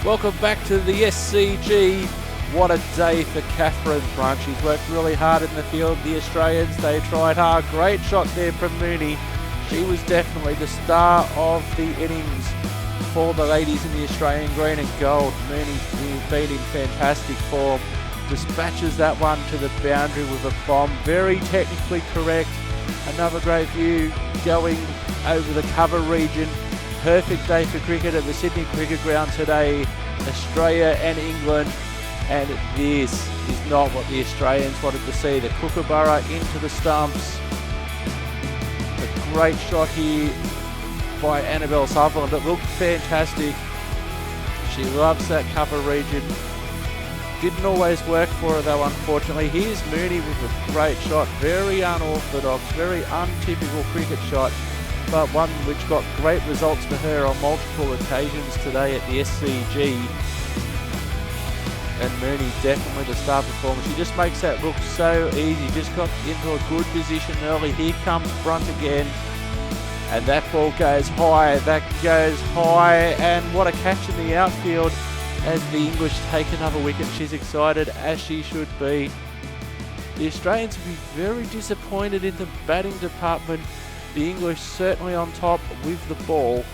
Welcome back to the SCG. What a day for Catherine Brunt. She's worked really hard in the field. The Australians, they tried hard. Great shot there from Mooney. She was definitely the star of the innings for the ladies in the Australian green and gold. Mooney been in fantastic form. Dispatches that one to the boundary with a bomb. Very technically correct. Another great view going over the cover region. Perfect day for cricket at the Sydney Cricket Ground today. Australia and England. And this is not what the Australians wanted to see. The Kookaburra into the stumps. A great shot here by Annabelle Sutherland. It looked fantastic. She loves that cover region. Didn't always work for her though, unfortunately. Here's Mooney with a great shot. Very unorthodox, very untypical cricket shot, but one which got great results for her on multiple occasions today at the SCG. And Mooney definitely the star performer. She just makes that look so easy. Just got into a good position early. Here comes Brunt again. And that ball goes high. That goes high. And what a catch in the outfield as the English take another wicket. She's excited, as she should be. The Australians will be very disappointed in the batting department. The English certainly on top with the ball.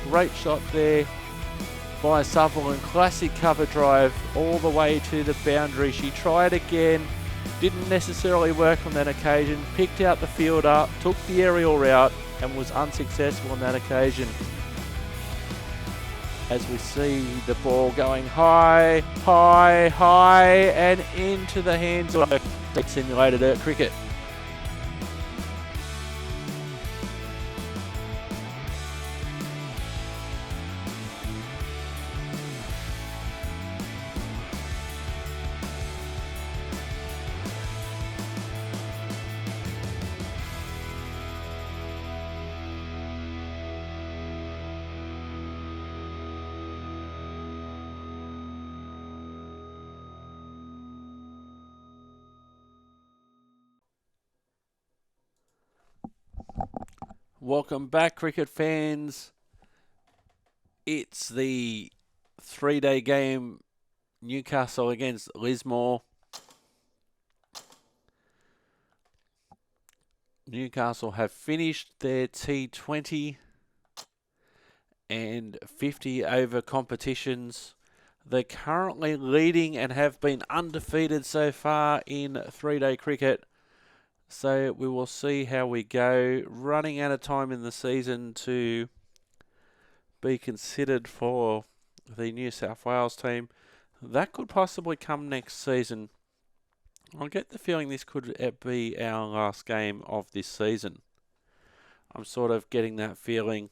Great shot there by Sutherland. Classic cover drive all the way to the boundary. She tried again. Didn't necessarily work on that occasion. Picked out the fielder, took the aerial route and was unsuccessful on that occasion. As we see the ball going high, high, high and into the hands of simulated Earth cricket. Welcome back, cricket fans. It's the 3-day game, Newcastle against Lismore. Newcastle have finished their T20 and 50 over competitions. They're currently leading and have been undefeated so far in 3-day cricket. So we will see how we go. Running out of time in the season to be considered for the New South Wales team. That could possibly come next season. I get the feeling this could be our last game of this season. I'm sort of getting that feeling.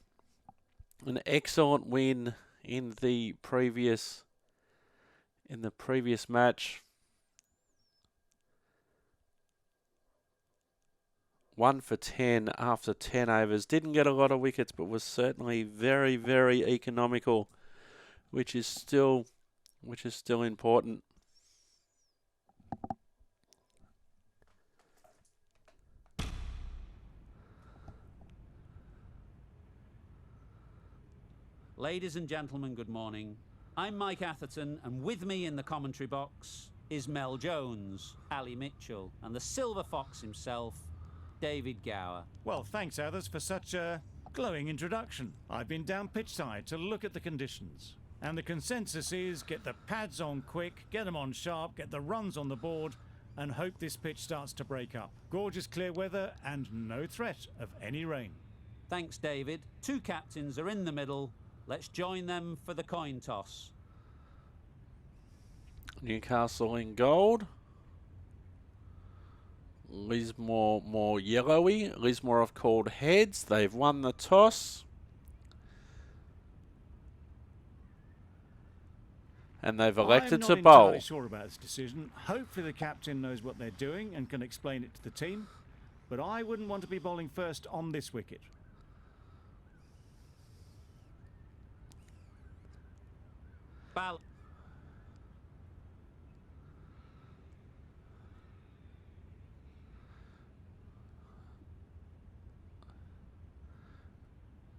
An excellent win in the previous match. 1 for 10 after 10 overs. Didn't get a lot of wickets, but was certainly very, very economical, which is still important. Ladies and gentlemen, good morning. I'm Mike Atherton, and with me in the commentary box is Mel Jones, Ali Mitchell, and the Silver Fox himself, David Gower. Well, thanks, Athers, for such a glowing introduction. I've been down pitch side to look at the conditions. And the consensus is get the pads on quick, get them on sharp, get the runs on the board, and hope this pitch starts to break up. Gorgeous clear weather and no threat of any rain. Thanks, David. 2 captains are in the middle. Let's join them for the coin toss. Newcastle in gold. Lismore more yellowy. Lismore have called heads. They've won the toss. And they've elected to bowl. I'm not entirely sure about this decision. Hopefully the captain knows what they're doing and can explain it to the team. But I wouldn't want to be bowling first on this wicket. Ball.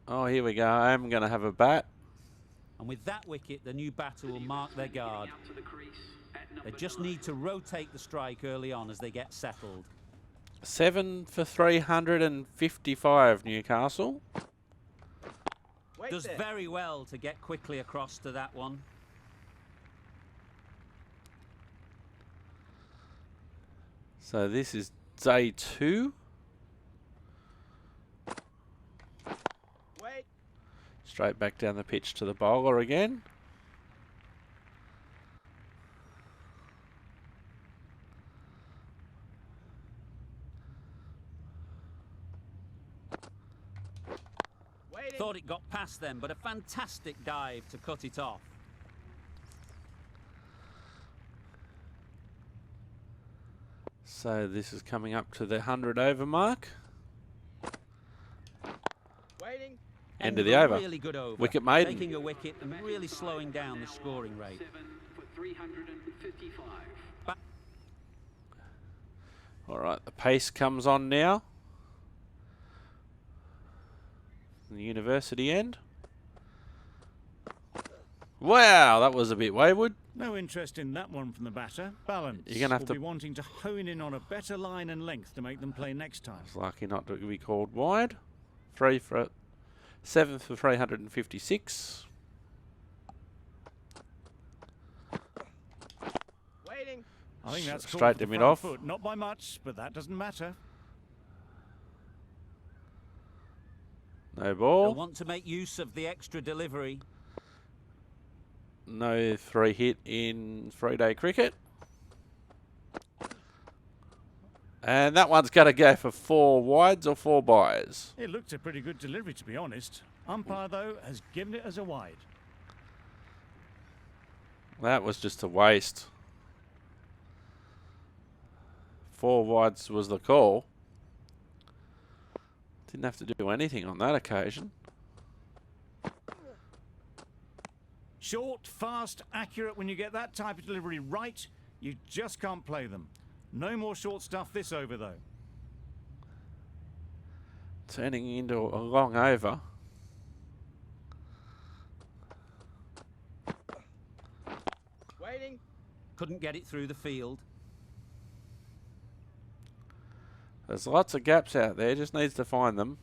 Oh, here we go. I'm going to have a bat. And with that wicket, the new batter will mark their guard. They just need to rotate the strike early on as they get settled. 7 for 355, Newcastle. Does very well to get quickly across to that one. So this is day 2. Straight back down the pitch to the bowler again. Thought it got past them, but a fantastic dive to cut it off. So this is coming up to the 100 over mark. Waiting. End of the over. Really good over. Wicket maiden. Taking a wicket and really slowing down the scoring rate. 7 for 355. All right, the pace comes on now. The university end. Wow, that was a bit wayward. No interest in that one from the batter. Balance. You're gonna have will to be wanting to hone in on a better line and length to make them play next time. It's lucky not to be called wide. 7 for 356. Waiting. I think that's called Straight for to the mid front off. foot. Not by much, but that doesn't matter. No They'll ball. want to make use of the extra delivery. No 3 hit in 3-day cricket. And that one's going to go for 4 wides or 4 byes. It looked a pretty good delivery, to be honest. Umpire, though, has given it as a wide. That was just a waste. 4 wides was the call. Didn't have to do anything on that occasion. Short, fast, accurate. When you get that type of delivery right, you just can't play them. No more short stuff this over, though. Turning into a long over. Waiting. Couldn't get it through the field. There's lots of gaps out there, just needs to find them.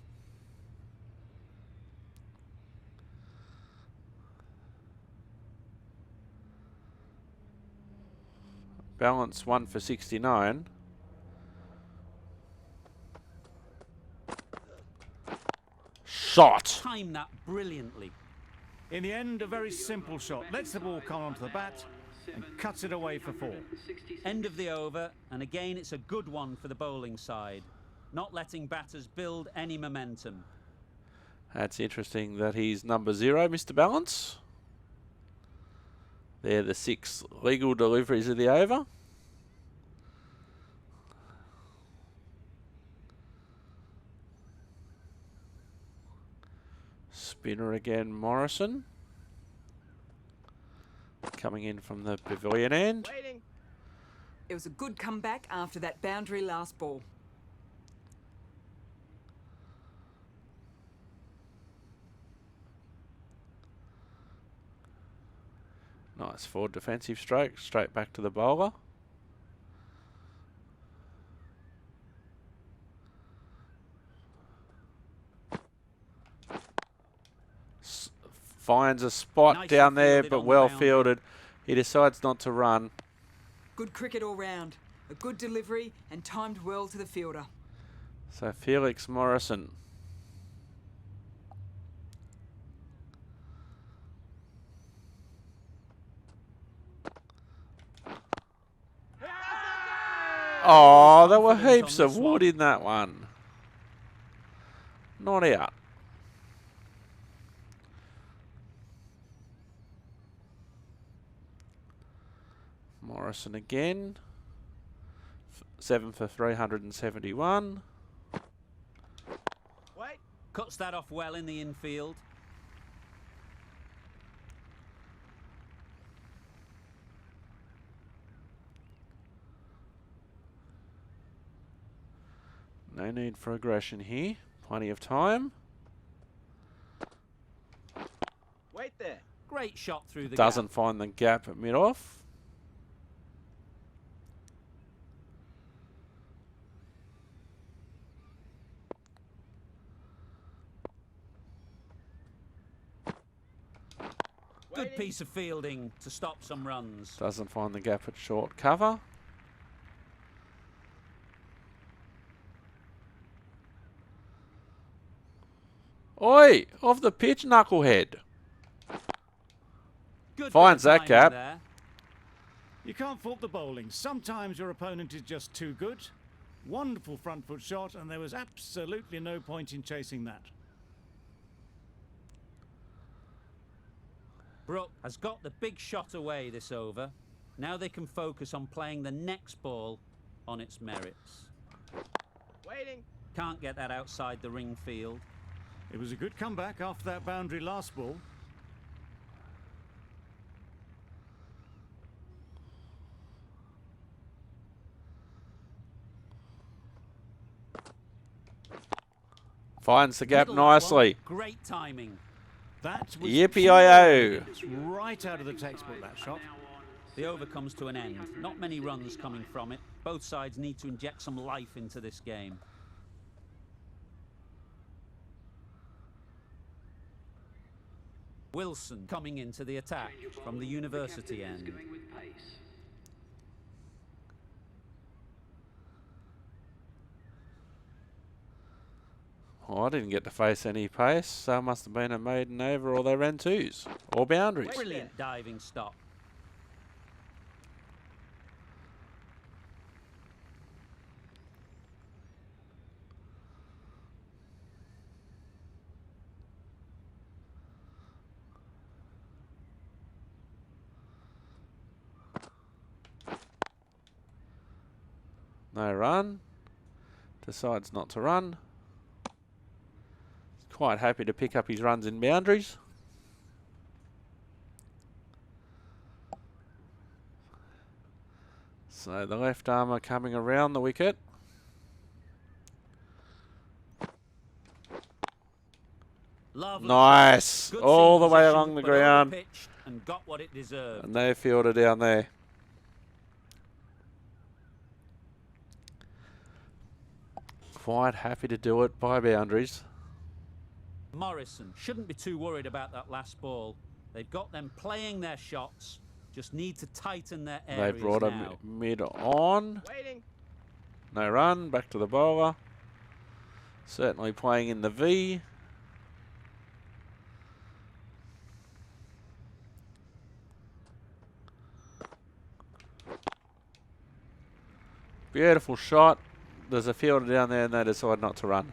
Balance 1 for 69. Shot! Timed that brilliantly. In the end, a very simple shot. Lets the ball come onto the bat and cuts it away for 4. End of the over, and again it's a good one for the bowling side. Not letting batters build any momentum. That's interesting that he's number 0, Mr. Balance. They're the 6 legal deliveries of the over. Spinner again, Morrison. Coming in from the pavilion end. Waiting. It was a good comeback after that boundary last ball. Nice forward defensive stroke, straight back to the bowler. Finds a spot Nice down there, fielded but on the well boundary. fielded. He decides not to run. Good cricket all round. A good delivery and timed well to the fielder. So Felix Morrison. Oh, there were Confident heaps on of this wood one. in that one. Not out. Morrison again. 7 for 371. Wait. Cuts that off well in the infield. No need for aggression here. Plenty of time. Wait there. Great shot through the Doesn't gap. find the gap at mid-off. Good piece of fielding to stop some runs. Doesn't find the gap at short cover. Oi! Off the pitch, knucklehead. Good Finds bit of that timing gap. there. You can't fault the bowling. Sometimes your opponent is just too good. Wonderful front foot shot, and there was absolutely no point in chasing that. Brooke has got the big shot away this over. Now they can focus on playing the next ball on its merits. Waiting. Can't get that outside the ring field. It was a good comeback after that boundary last ball. Finds the gap Middle that one. nicely. Great timing. That was Yippee-yo-yo. It's right out of the textbook, that shot. The over comes to an end. Not many runs coming from it. Both sides need to inject some life into this game. Wilson coming into the attack from the university end. Going with pace. Oh, I didn't get to face any pace, so it must have been a maiden over, or they ran twos or boundaries. Brilliant diving stop. No run. Decides not to run. Quite happy to pick up his runs in boundaries. So the left armour coming around the wicket. Lovely. Nice. Good All seam the way position, along the but ground. overpitched and got what it deserved. And they fielded down there. Quite happy to do it by boundaries. Morrison shouldn't be too worried about that last ball. They've got them playing their shots. Just need to tighten their areas They've brought now. a mid on. Waiting. No run. Back to the bowler. Certainly playing in the V. Beautiful shot. There's a fielder down there and they decide not to run.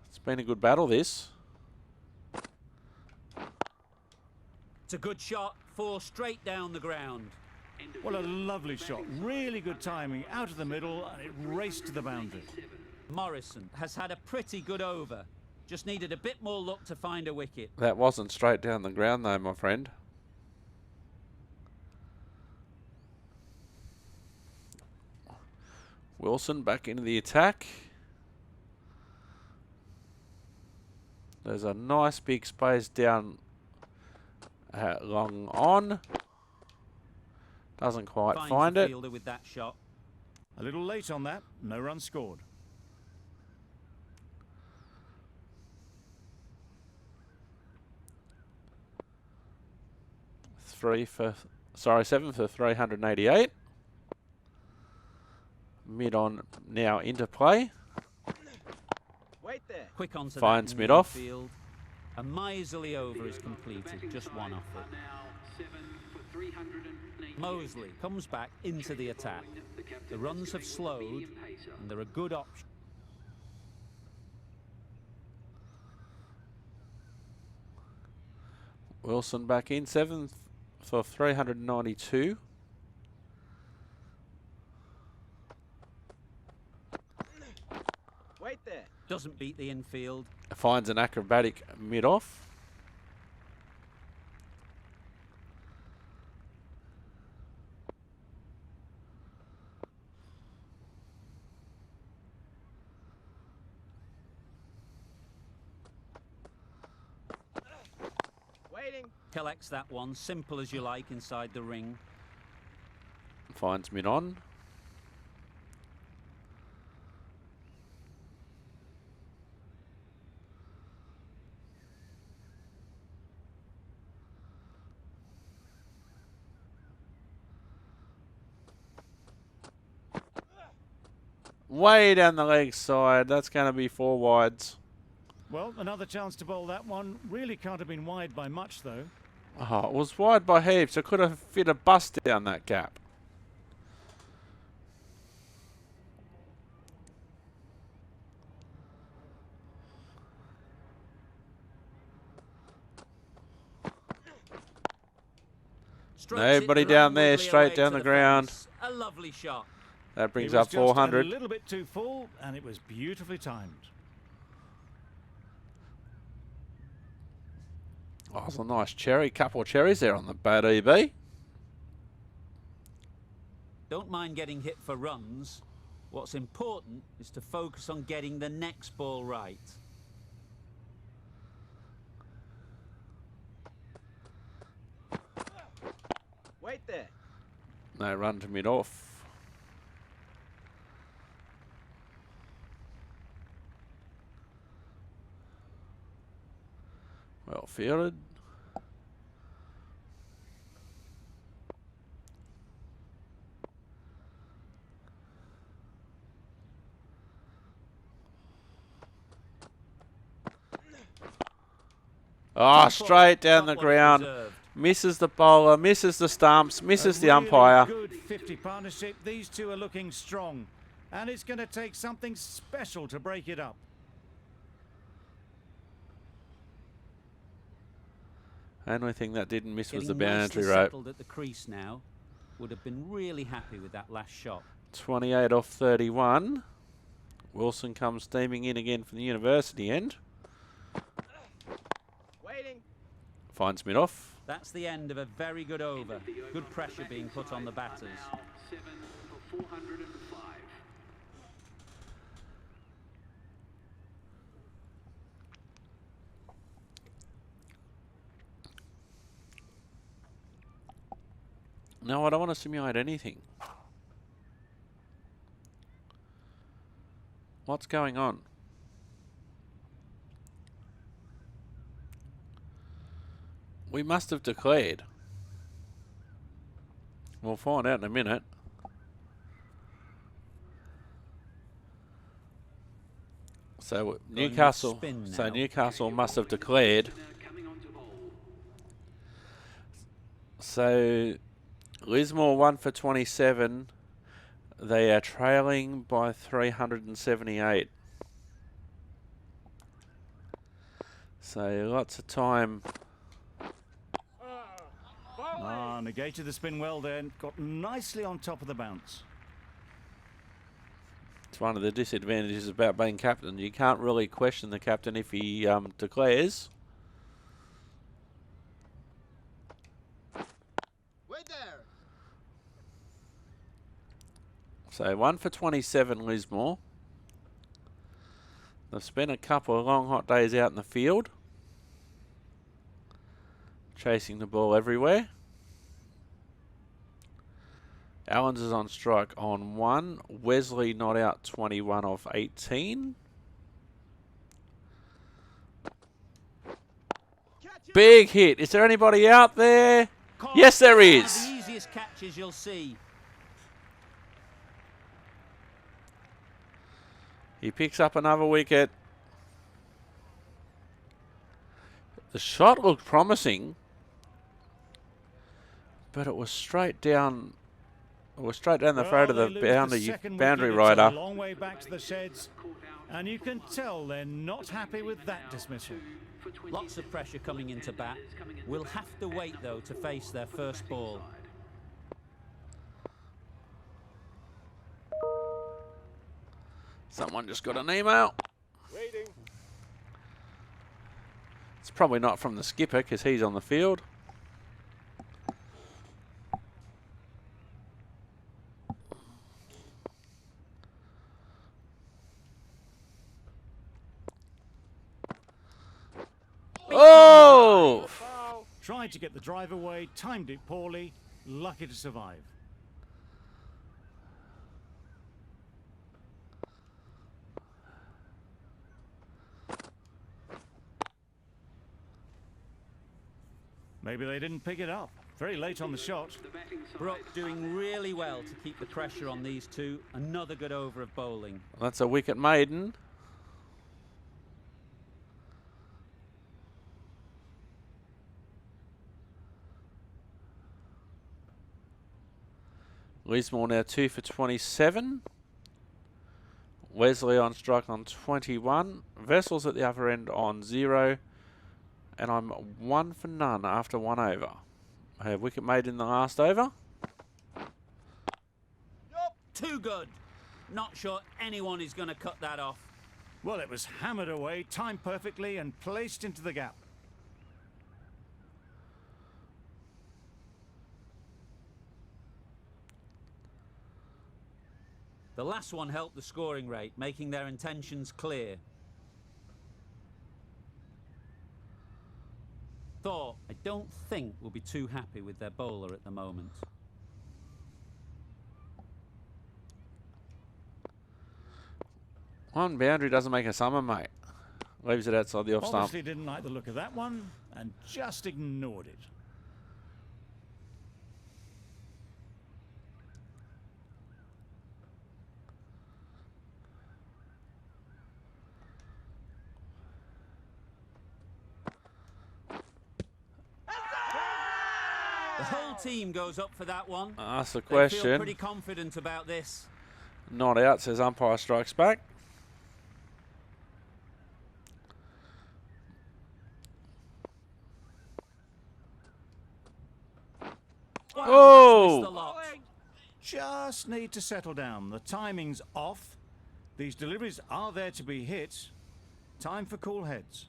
It's been a good battle, this. It's a good shot. 4 straight down the ground. What a lovely shot. Really good timing. Out of the middle, and it raced to the boundary. Morrison has had a pretty good over. Just needed a bit more luck to find a wicket. That wasn't straight down the ground though, my friend. Wilson back into the attack. There's a nice big space down long on. Doesn't quite Finds find the it. fielder with that shot. A little late on that. No run scored. Seven for 388. Mid on now into play. Wait there. Quick onto Finds that mid off. field. A miserly over is completed. Just one off it. Now 7 for 380. Mosley comes back into the attack. The runs have slowed and they're a good option. Wilson back in. 7 for 392. Wait there. Doesn't beat the infield. Finds an acrobatic mid-off. Waiting. Collects that one, simple as you like, inside the ring. Finds mid-on. Way down the leg side. That's going to be 4 wides. Well, another chance to bowl that one. Really can't have been wide by much, though. Oh, it was wide by heaps. I could have fit a bus down that gap. Nobody down there, straight down the ground. A lovely shot. That brings It was up just 400. a little bit too full, and it was beautifully timed. Oh, it's a nice cherry. Couple of cherries there on the bat, EB. Don't mind getting hit for runs. What's important is to focus on getting the next ball right. Wait there. No run to mid-off. Well fielded. Oh, straight down the ground. Misses the bowler, misses the stumps, misses the umpire. Good 50 partnership. These two are looking strong, and it's going to take something special to break it up. Only thing that didn't miss was the Getting boundary nicely rope. settled at the crease now. Would have been really happy with that last shot. 28 off 31. Wilson comes steaming in again from the university end. Waiting. Finds mid-off. That's the end of a very good over. Good pressure being put on the batters. 7 for 405. No, I don't want to simulate anything. What's going on? We must have declared. We'll find out in a minute. So Newcastle, Newcastle must have declared. Coming on to bowl. So Lismore 1 for 27. They are trailing by 378. So lots of time. Ah, negated the spin well there. Got nicely on top of the bounce. It's one of the disadvantages about being captain. You can't really question the captain if he declares. Wait there. So 1 for 27 Lismore. They've spent a couple of long hot days out in the field. Chasing the ball everywhere. Allens is on strike on 1. Wesley not out 21 off 18. Big hit. Is there anybody out there? Yes, there One is. of the easiest catches you'll see. He picks up another wicket. The shot looked promising, but it was straight down. It was straight down the throat of the boundary A rider. long way back to the sheds, and you can tell they're not happy with that dismissal. Lots of pressure coming into bat. We'll have to wait, though, to face their first ball. Someone just got an email. Waiting. probably not from the skipper because he's on the field. Oh! Tried to get the drive away, timed it poorly, lucky to survive. Maybe they didn't pick it up. Very late on the shot. Brooke doing really well to keep the pressure on these two. Another good over of bowling. That's a wicket maiden. Lismore now 2 for 27. Wesley on strike on 21. Vessels at the other end on 0. And I'm 1 for none after 1 over. I have wicket made in the last over. Too good. Not sure anyone is going to cut that off. Well, it was hammered away, timed perfectly and placed into the gap. The last one helped the scoring rate, making their intentions clear. Thought, I don't think we'll be too happy with their bowler at the moment. One boundary doesn't make a summer, mate. Leaves it outside the off stump. Obviously didn't like the look of that one and just ignored it. The whole team goes up for that one. Ask the They feel question. pretty confident about this. Not out, says umpire, strikes back. Wow, Oh! that's missed the lot. Just need to settle down. The timing's off. These deliveries are there to be hit. Time for cool heads.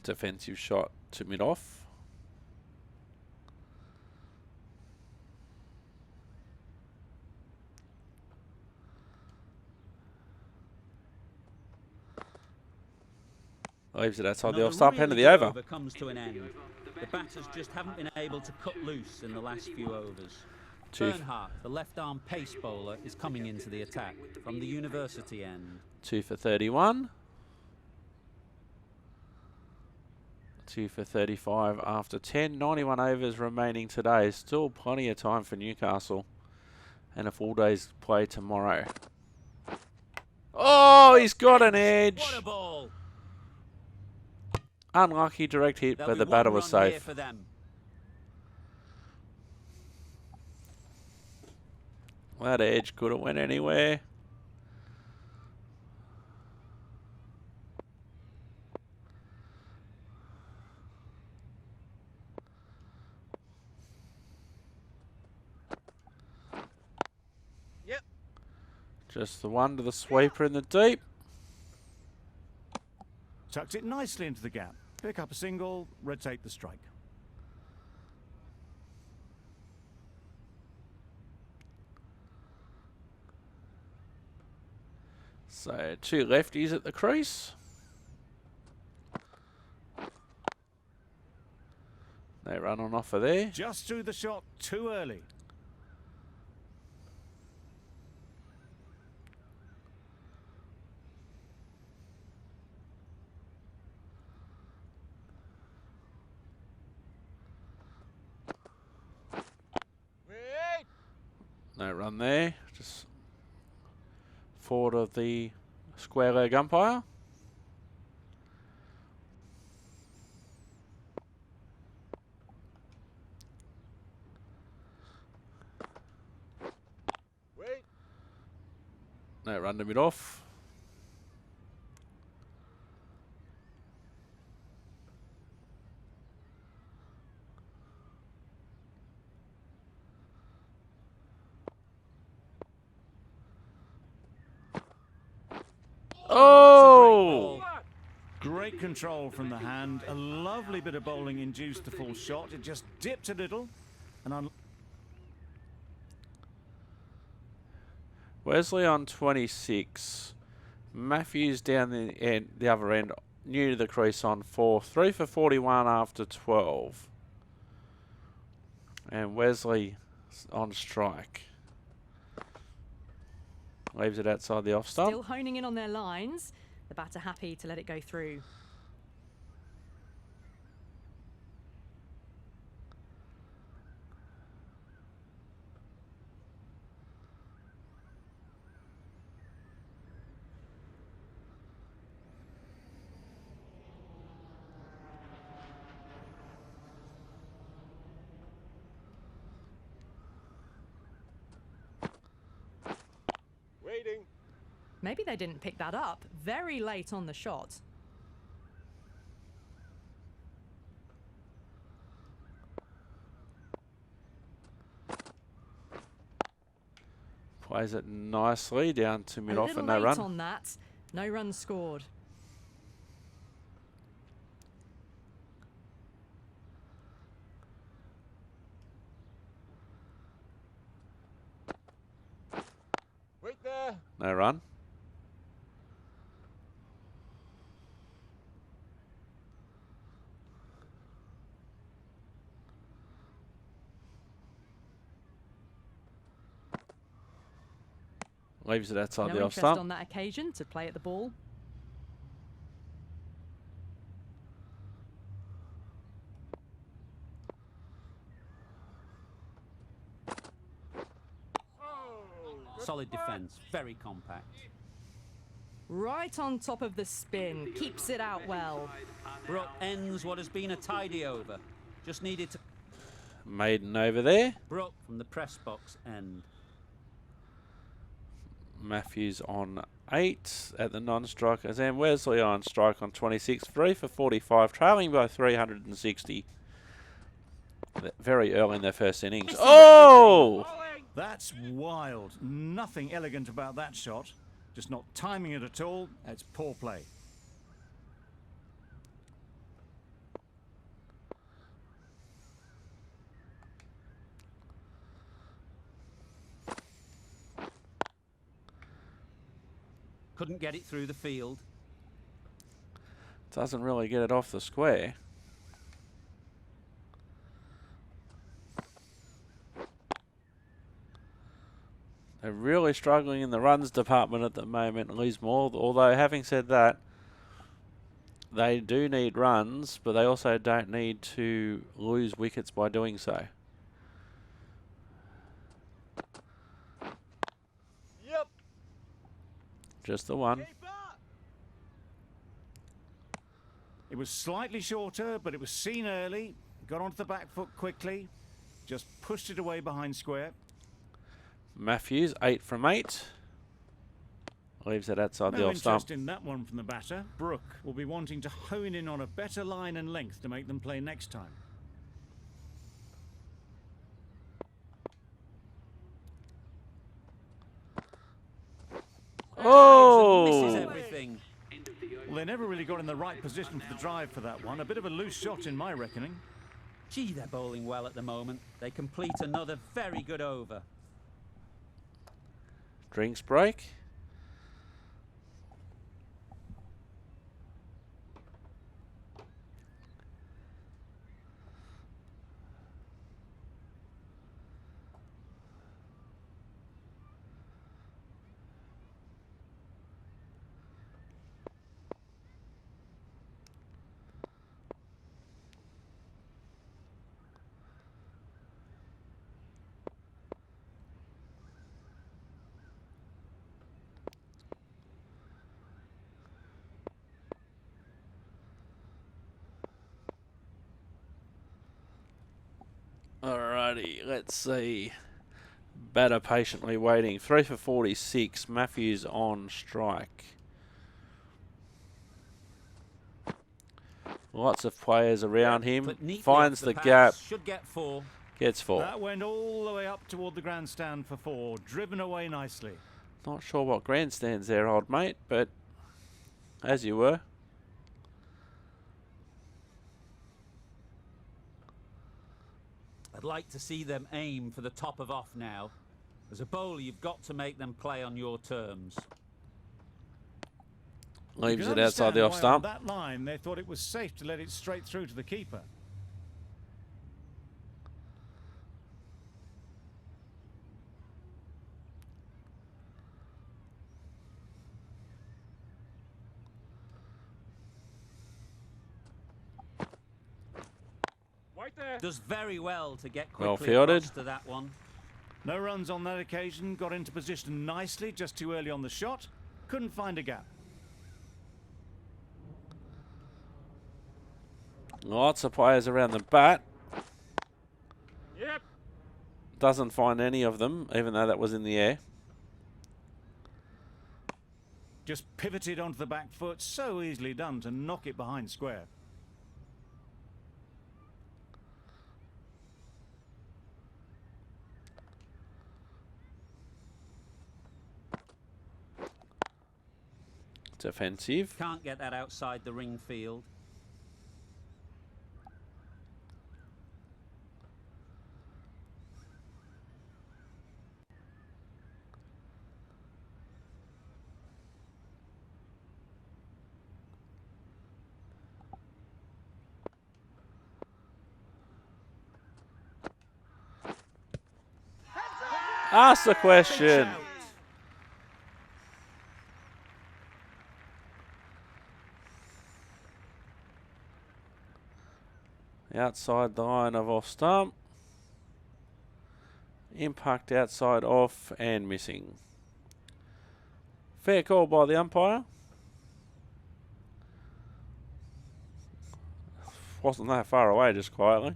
Defensive shot to mid-off. Leaves it outside the off stump, end of the over. Comes to an end. The batters just haven't been able to cut loose in the last few overs. Bernhardt, the left-arm pace bowler, is coming into the attack from the university end. 2 for 31. 2 for 35 after 10. 91 overs remaining today. Still plenty of time for Newcastle. And a full day's play tomorrow. Oh, he's got an edge. What a ball! Unlucky direct hit, but the batter was safe. For them. That edge could have went anywhere. Yep. Just the one to the sweeper in the deep. Tucked it nicely into the gap. Pick up a single, rotate the strike. So 2 lefties at the crease. They run on offer there. Just threw the shot too early. No run there. Just forward of the square leg umpire. Wait. No run to mid off. Oh! That's a great ball. Great control from the hand. A lovely bit of bowling induced the full shot. It just dipped a little. And Wesley on 26. Matthews down the other end, new to the crease on 4. 3 for 41 after 12. And Wesley on strike. Leaves it outside the off stump. Still honing in on their lines. The batter happy to let it go through. Waiting. Maybe they didn't pick that up. Very late on the shot. Plays it nicely down to mid A off little and no late run. on that. No runs scored. Wait there. No run. Leaves it outside No the off interest stump. on that occasion to play at the ball. Solid defence, very compact. Right on top of the spin. Keeps it out well. Brooke ends what has been a tidy over. Just needed to... Maiden over there. Brooke from the press box end. Matthews on 8 at the non-strikers, and Wesley on strike on 26. 3 for 45, trailing by 360. Very early in their first innings. Oh! that's wild. Nothing elegant about that shot. Just not timing it at all. It's poor play. Couldn't get it through the field. Doesn't really get it off the square. They're really struggling in the runs department at the moment, Lismore. Although, having said that, they do need runs, but they also don't need to lose wickets by doing so. Yep. Just the one. Keep up. It was slightly shorter, but it was seen early. Got onto the back foot quickly. Just pushed it away behind square. Matthews, 8 from 8. Leaves it outside the No off stump. interest in that one from the batter. Brooke will be wanting to hone in on a better line and length to make them play next time. Oh! Misses everything. Well, they never really got in the right position for the drive for that one. A bit of a loose shot in my reckoning. Gee, they're bowling well at the moment. They complete another very good over. Drinks break. Alrighty, let's see. Batter patiently waiting. 3 for 46. Matthews on strike. Lots of players around him. But neatly Finds off the pads. gap. Should get 4. Gets 4. That went all the way up toward the grandstand for 4. Driven away nicely. Not sure what grandstand's there, old mate, but As you were. I'd like to see them aim for the top of off now. As a bowler, you've got to make them play on your terms. Leaves You it can outside the understand off why stump. on that line, they thought it was safe to let it straight through to the keeper. Wait there. Does very well to get Well quickly fielded. across to that one. No runs on that occasion, got into position nicely, just too early on the shot. Couldn't find a gap. Lots of players around the bat. Yep. Doesn't find any of them, even though that was in the air. Just pivoted onto the back foot, so easily done to knock it behind square. Defensive. Can't get that outside the ring field. Ask the question. Out. Outside the line of off stump. Impact outside off and missing. Fair call by the umpire. Wasn't that far away, just quietly.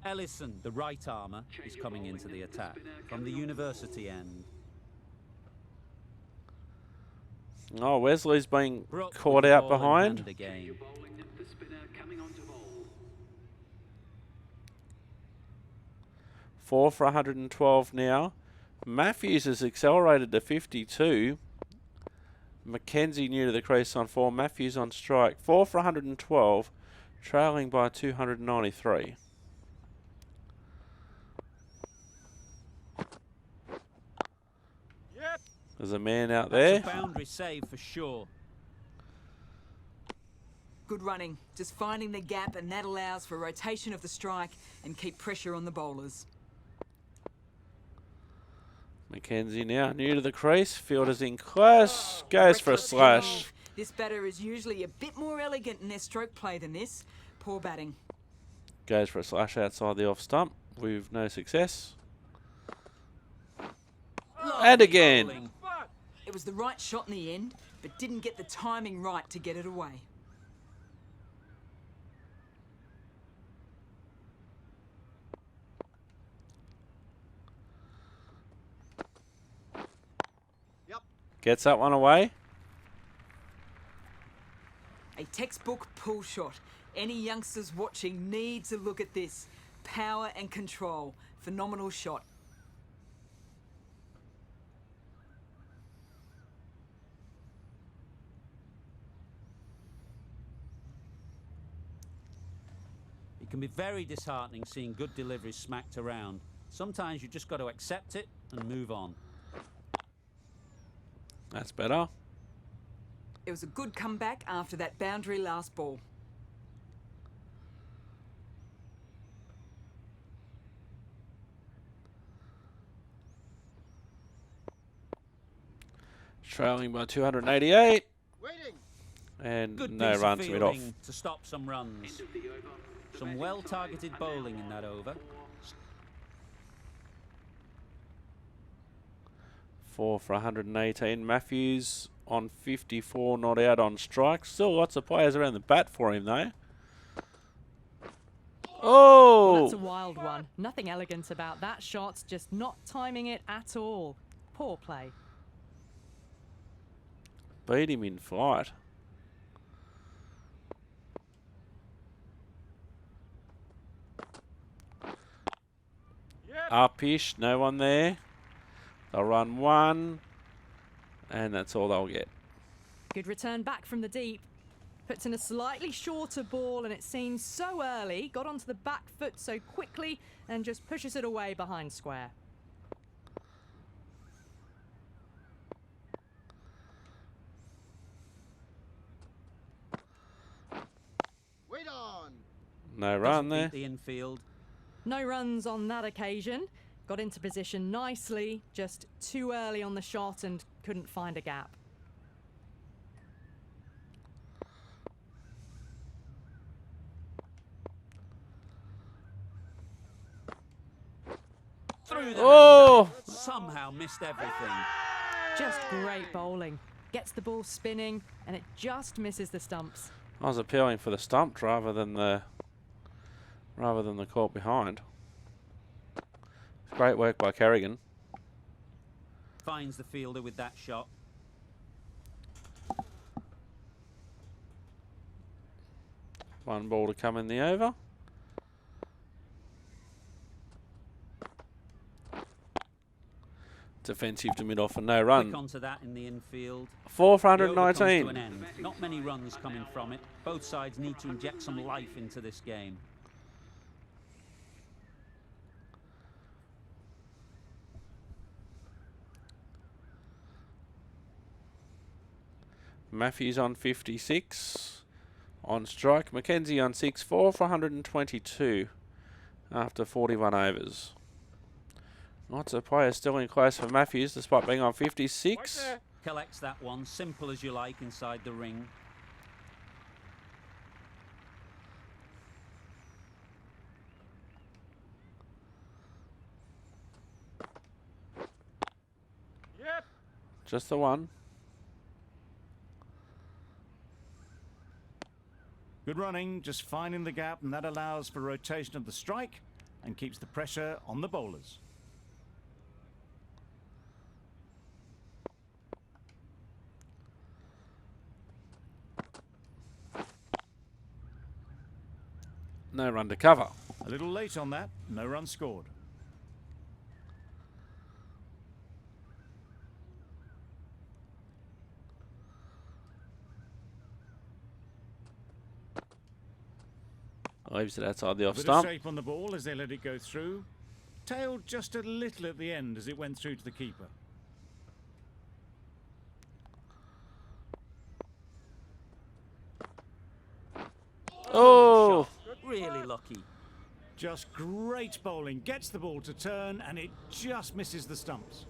Ellison, the right armour, is coming into the attack from the university end. Oh, Wesley's been Brooke caught with the out ball in behind. hand again. Bowling, the spinner coming on to bowl. 4 for 112 now. Matthews has accelerated to 52. Mackenzie new to the crease on 4. Matthews on strike. 4 for 112, trailing by 293. Yep. There's a man out That's there. a boundary save for sure. Good running. Just finding the gap, and that allows for rotation of the strike and keep pressure on the bowlers. Mackenzie now new to the crease. Fielder's in close. Goes for a Reckless slash. heave. This batter is usually a bit more elegant in their stroke play than this. Poor batting. Goes for a slash outside the off stump with no success. And again. Bowling. It was the right shot in the end, but didn't get the timing right to get it away. Gets that one away. A textbook pull shot. Any youngsters watching needs a look at this. Power and control. Phenomenal shot. It can be very disheartening seeing good deliveries smacked around. Sometimes you just got to accept it and move on. That's better. It was a good comeback after that boundary last ball. Trailing by 288. Waiting. And Good no piece of runs mid off. fielding to stop some runs. End of the over. The Some batting well-targeted side are bowling now in that over. 4 for 118. Matthews on 54, not out on strike. Still lots of players around the bat for him, though. Oh! That's a wild one. Nothing elegant about that shot, just not timing it at all. Poor play. Beat him in flight. Yep. Upish, no one there. They'll run one, and that's all they'll get. Good return back from the deep. Puts in a slightly shorter ball, and it seems so early. Got onto the back foot so quickly and just pushes it away behind square. Wait on. No run there. The infield. No runs on that occasion. Got into position nicely, just too early on the shot and couldn't find a gap. Through the Oh! somehow missed everything. Just great bowling. Gets the ball spinning and it just misses the stumps. I was appealing for the stumps rather than the court behind. Great work by Kerrigan. Finds the fielder with that shot. One ball to come in the over. Defensive to mid-off and no run. Quick onto that in the infield. 4 for The over comes to 119. an end. Not many runs coming from it. Both sides need to inject some life into this game. Matthews on 56. On strike. Mackenzie on 6. 4 for 122 after 41 overs. Lots of players still in close for Matthews despite being on 56. Collects that one, simple as you like, inside the ring. Yep. Just the one. Good running, just finding the gap, and that allows for rotation of the strike and keeps the pressure on the bowlers. No run to cover. A little late on that, no run scored. Leaves it outside the off Bit stump. of shape on the ball as they let it go through. Tailed just a little at the end as it went through to the keeper. Oh! Really lucky. Just great bowling. Gets the ball to turn and it just misses the stumps.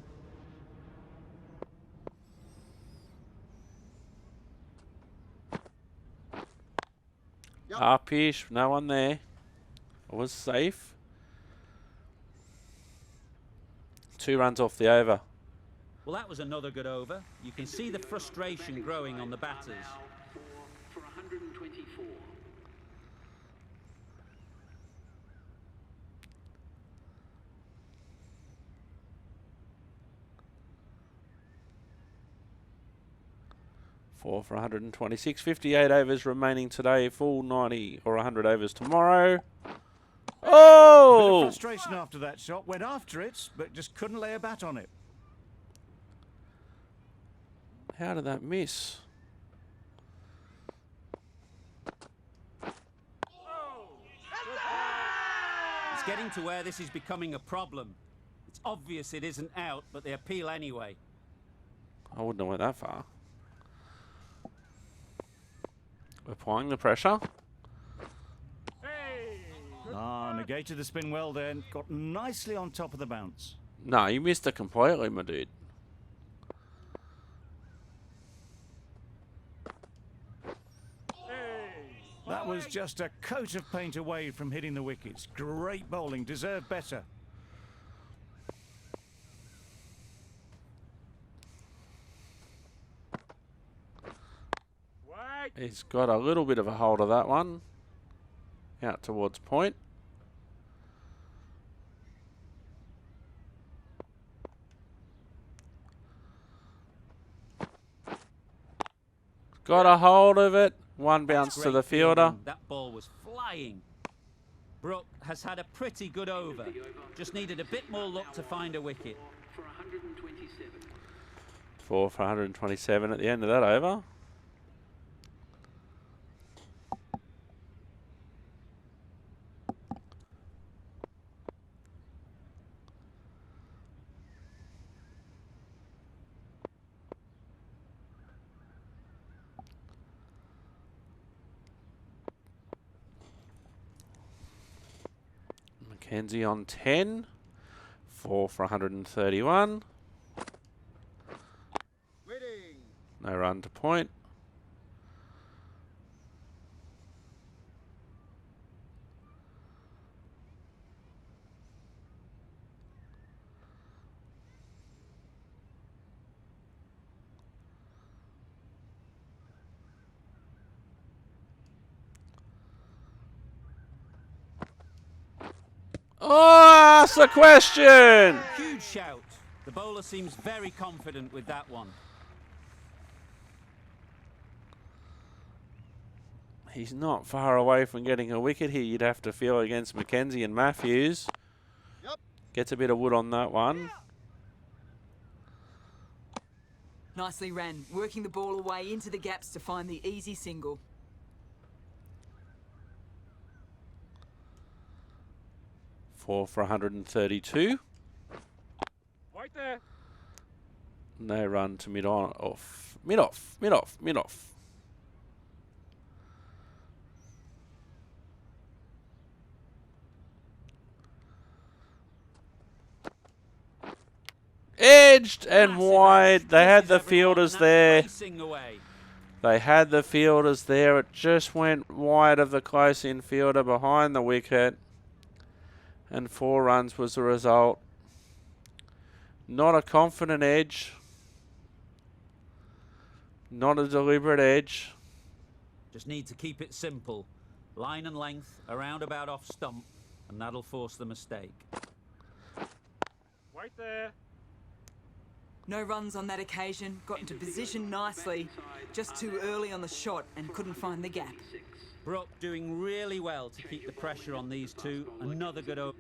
Up-ish, no one there. It was safe. 2 runs off the over. Well, that was another good over. You can see the frustration growing on the batters. Now 4 for 124. Four for 126. 58 overs remaining today. Full 90 or 100 overs tomorrow. Bit of Oh! frustration after that shot. Went after it, but just couldn't lay a bat on it. How did that miss? It's getting to where this is becoming a problem. It's obvious it isn't out, but they appeal anyway. I wouldn't have went that far. Applying the pressure. Negated the spin well then. Got nicely on top of the bounce. No, you missed it completely, my dude. That was just a coat of paint away from hitting the wickets. Great bowling. Deserved better. Wait. He's got a little bit of a hold of that one. Out towards point. Got a hold of it. One bounce to Great the fielder. fielding. That ball was flying. Brooke has had a pretty good over. Just needed a bit more luck to find a wicket. 4 for 127. 4 for 127 at the end of that over. Mackenzie on 10. 4 for 131. Waiting. No run to point. Oh, that's the question! Huge shout. The bowler seems very confident with that one. He's not far away from getting a wicket here, you'd have to feel, against Mackenzie and Matthews. Yep. Gets a bit of wood on that one. Nicely ran, working the ball away into the gaps to find the easy single. 4 for 132. Right there. No run to mid on off. Mid off. Mid off. Mid off. Edged and wide. They had the fielders there. They had the fielders there. It just went wide of the close infielder behind the wicket. And 4 runs was the result. Not a confident edge. Not a deliberate edge. Just need to keep it simple. Line and length, around about off stump, and that'll force the mistake. Right there. No runs on that occasion, got into position nicely, just too early on the shot and couldn't find the gap. Brooke doing really well to keep the pressure on these two. Another good over.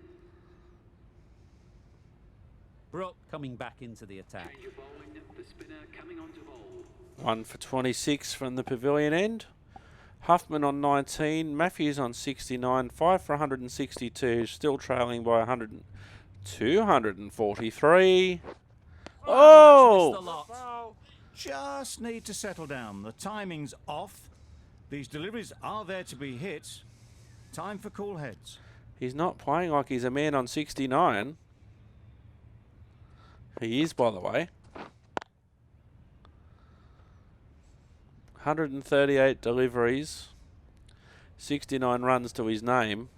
Brooke coming back into the attack. 1 for 26 from the pavilion end. Huffman on 19. Matthews on 69. 5 for 162. Still trailing by 243. Oh! Just need to settle down. The timing's off. These deliveries are there to be hit. Time for cool heads. He's not playing like he's a man on 69. He is, by the way. 138 deliveries. 69 runs to his name.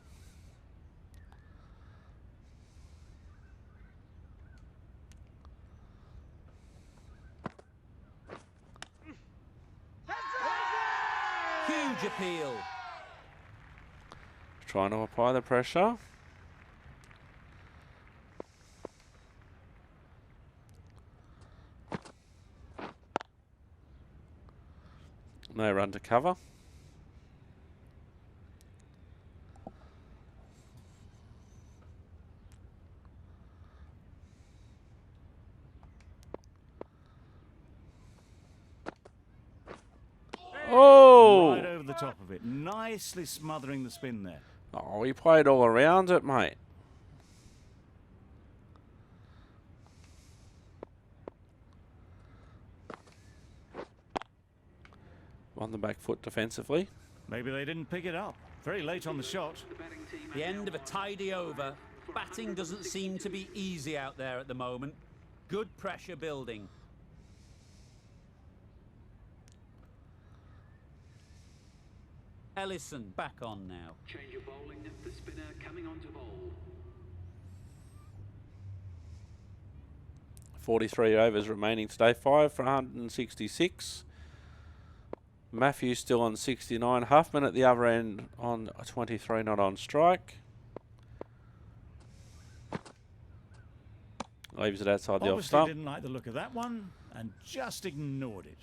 Huge appeal. Trying to apply the pressure. No run to cover. Oh! Right over the top of it. Nicely smothering the spin there. Oh, he played all around it, mate. On the back foot defensively. Maybe they didn't pick it up. Very late on the shot. The end of a tidy over. Batting doesn't seem to be easy out there at the moment. Good pressure building. Ellison back on now. Change of bowling, the spinner coming on to bowl. 43 overs remaining today. 5 for 166. Matthews still on 69. Huffman at the other end on 23, not on strike. Leaves it outside the off Obviously stump. didn't like the look of that one and just ignored it.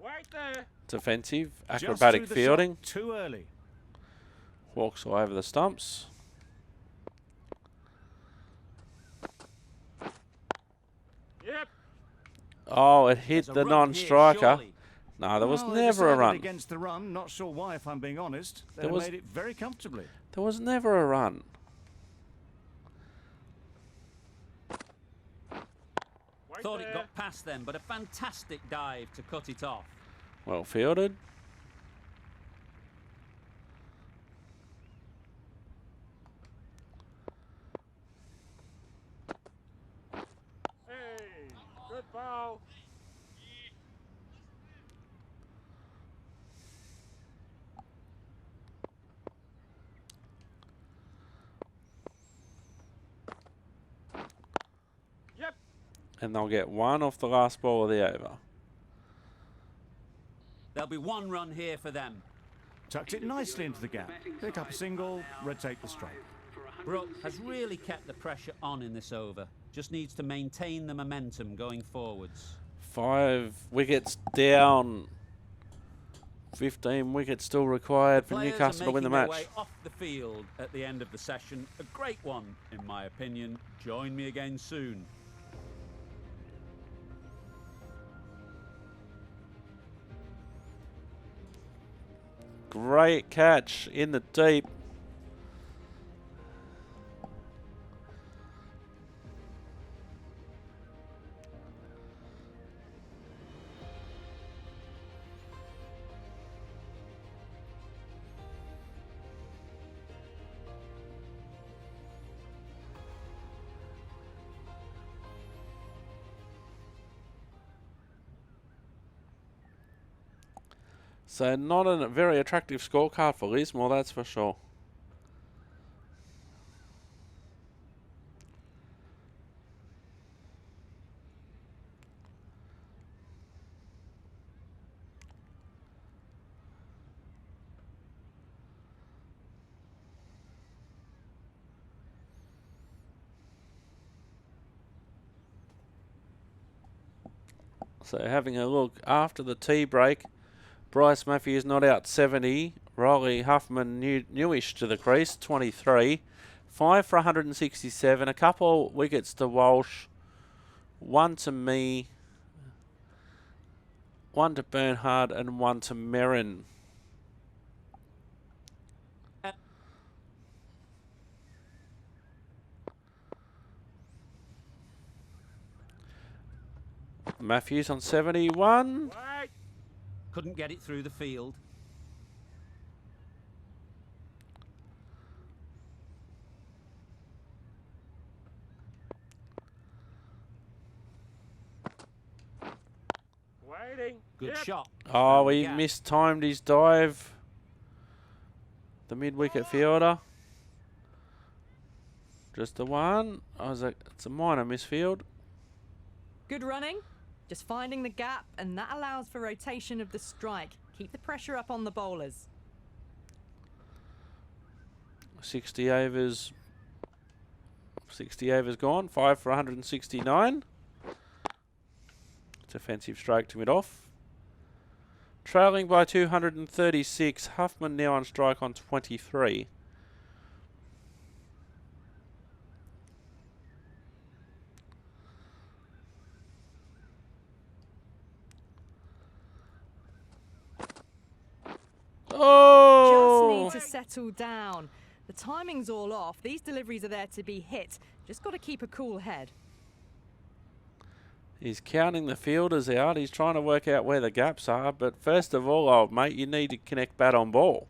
Right there. Defensive, Just acrobatic through the fielding. shot too early. Walks all over the stumps. Yep. Oh, it hit There's a the run here, non-striker. surely. No, there was Well, they never a decided run. against the run. Not sure why, if I'm being honest. They There was- made it very comfortably. There was never a run. Right Wait Thought it there. got past them, but a fantastic dive to cut it off. Well fielded. Hey, good ball. Yep. And they'll get one off the last ball of the over. There'll be one run here for them. Tucked it nicely into the gap. Pick up a single, rotate the strike. Brooke has really kept the pressure on in this over. Just needs to maintain the momentum going forwards. 5 wickets down. 15 wickets still required for Players Newcastle to are win the making their match. way off the field at the end of the session. A great one, in my opinion. Join me again soon. Great catch in the deep. So not a very attractive scorecard for Lismore, that's for sure. So having a look after the tea break, Bryce Matthews not out 70. Riley Huffman newish to the crease, 23. 5 for 167. A couple wickets to Walsh. 1 to me. 1 to Bernhard and 1 to Merrin. Matthews on 71. Wait. Couldn't get it through the field. Waiting. Good Yep. shot. Oh, Found the he gap. mistimed his dive. The mid-wicket fielder. Just the one. I was like, it's a minor misfield. Good running. Just finding the gap, and that allows for rotation of the strike. Keep the pressure up on the bowlers. 60 overs. 60 overs gone. 5 for 169. Defensive stroke to mid-off. Trailing by 236. Huffman now on strike on 23. Oh! Just need to settle down. The timing's all off. These deliveries are there to be hit. Just got to keep a cool head. He's counting the fielders out. He's trying to work out where the gaps are. But first of all, old mate, you need to connect bat on ball.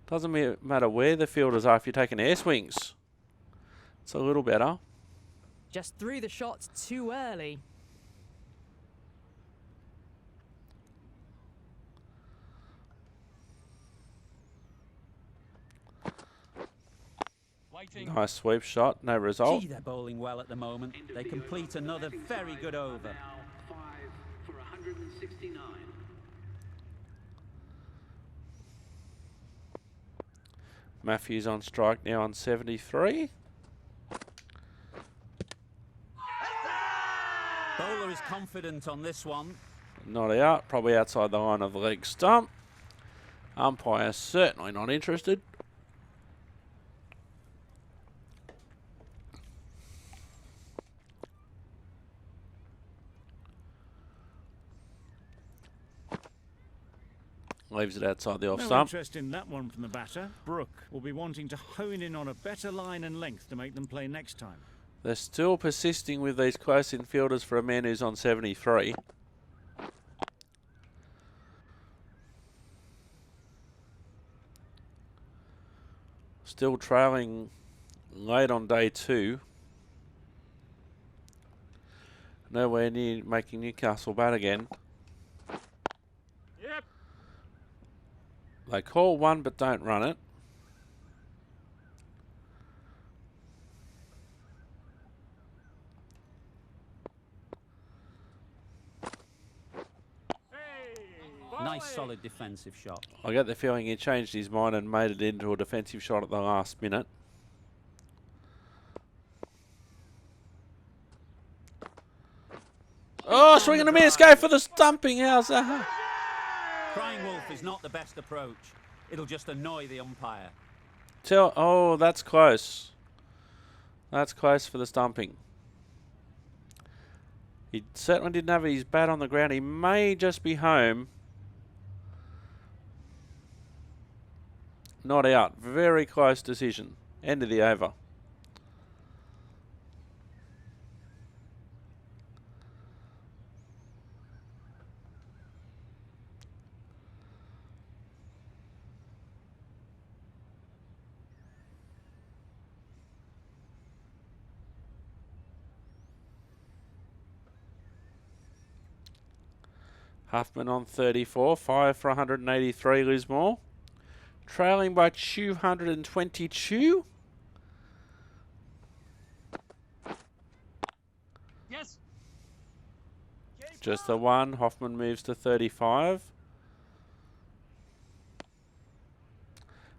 Doesn't matter where the fielders are if you're taking air swings. It's a little better. Just threw the shots too early. Nice sweep shot. No result. Gee, they're bowling well at the moment. They complete another very good over. Now 5 for 169. Matthews on strike now on 73. Bowler is confident on this one. Not out. Probably outside the line of the leg stump. Umpire certainly not interested. Leaves it outside the off No stump. interest in that one from the batter. Brooke will be wanting to hone in on a better line and length to make them play next time. They're still persisting with these close infielders for a man who's on 73. Still trailing late on day 2. Nowhere near making Newcastle bat again. Yep. They call one but don't run it. Nice solid defensive shot. I get the feeling he changed his mind and made it into a defensive shot at the last minute. Oh, swing and a miss, go for the stumping. How's that? Crying wolf is not the best approach. It'll just annoy the umpire. Oh, that's close. That's close for the stumping. He certainly didn't have his bat on the ground. He may just be home. Not out. Very close decision. End of the over. Huffman on 34, 5 for 183, Lismore. Trailing by 222. Yes. Just the one. Hoffman moves to 35.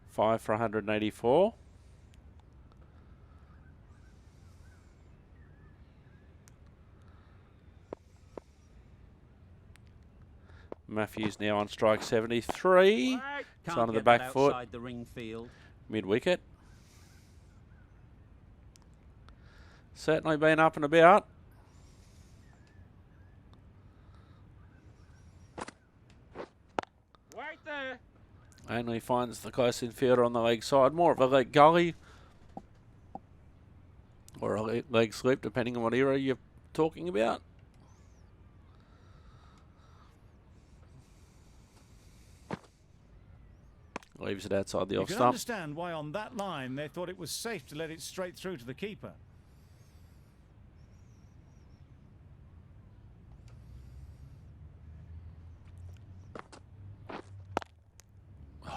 5 for 184. Matthews now on strike 73. It's onto the back foot. Outside the ring field. Mid wicket. Certainly been up and about. Right there. Only finds the close infielder on the leg side. More of a leg gully. Or a leg slip, depending on what era you're talking about. Leaves it outside the off You can stump. understand why on that line they thought it was safe to let it straight through to the keeper.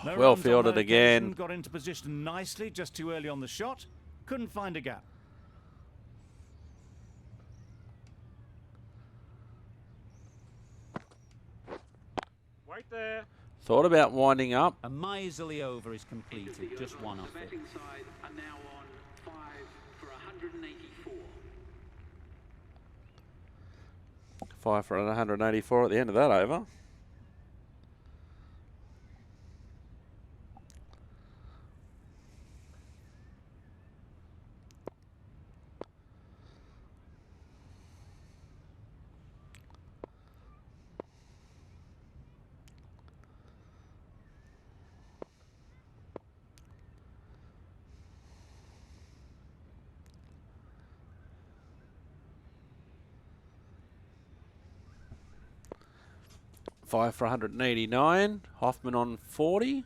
No Well runs on fielded that again. occasion, got into position nicely just too early on the shot. Couldn't find a gap. Right there. Thought about winding up. A miserly over is completed. Just one off The it. betting side are now on 5 for 184. 5 for 184 at the end of that over. Five for 189. Hoffman on 40.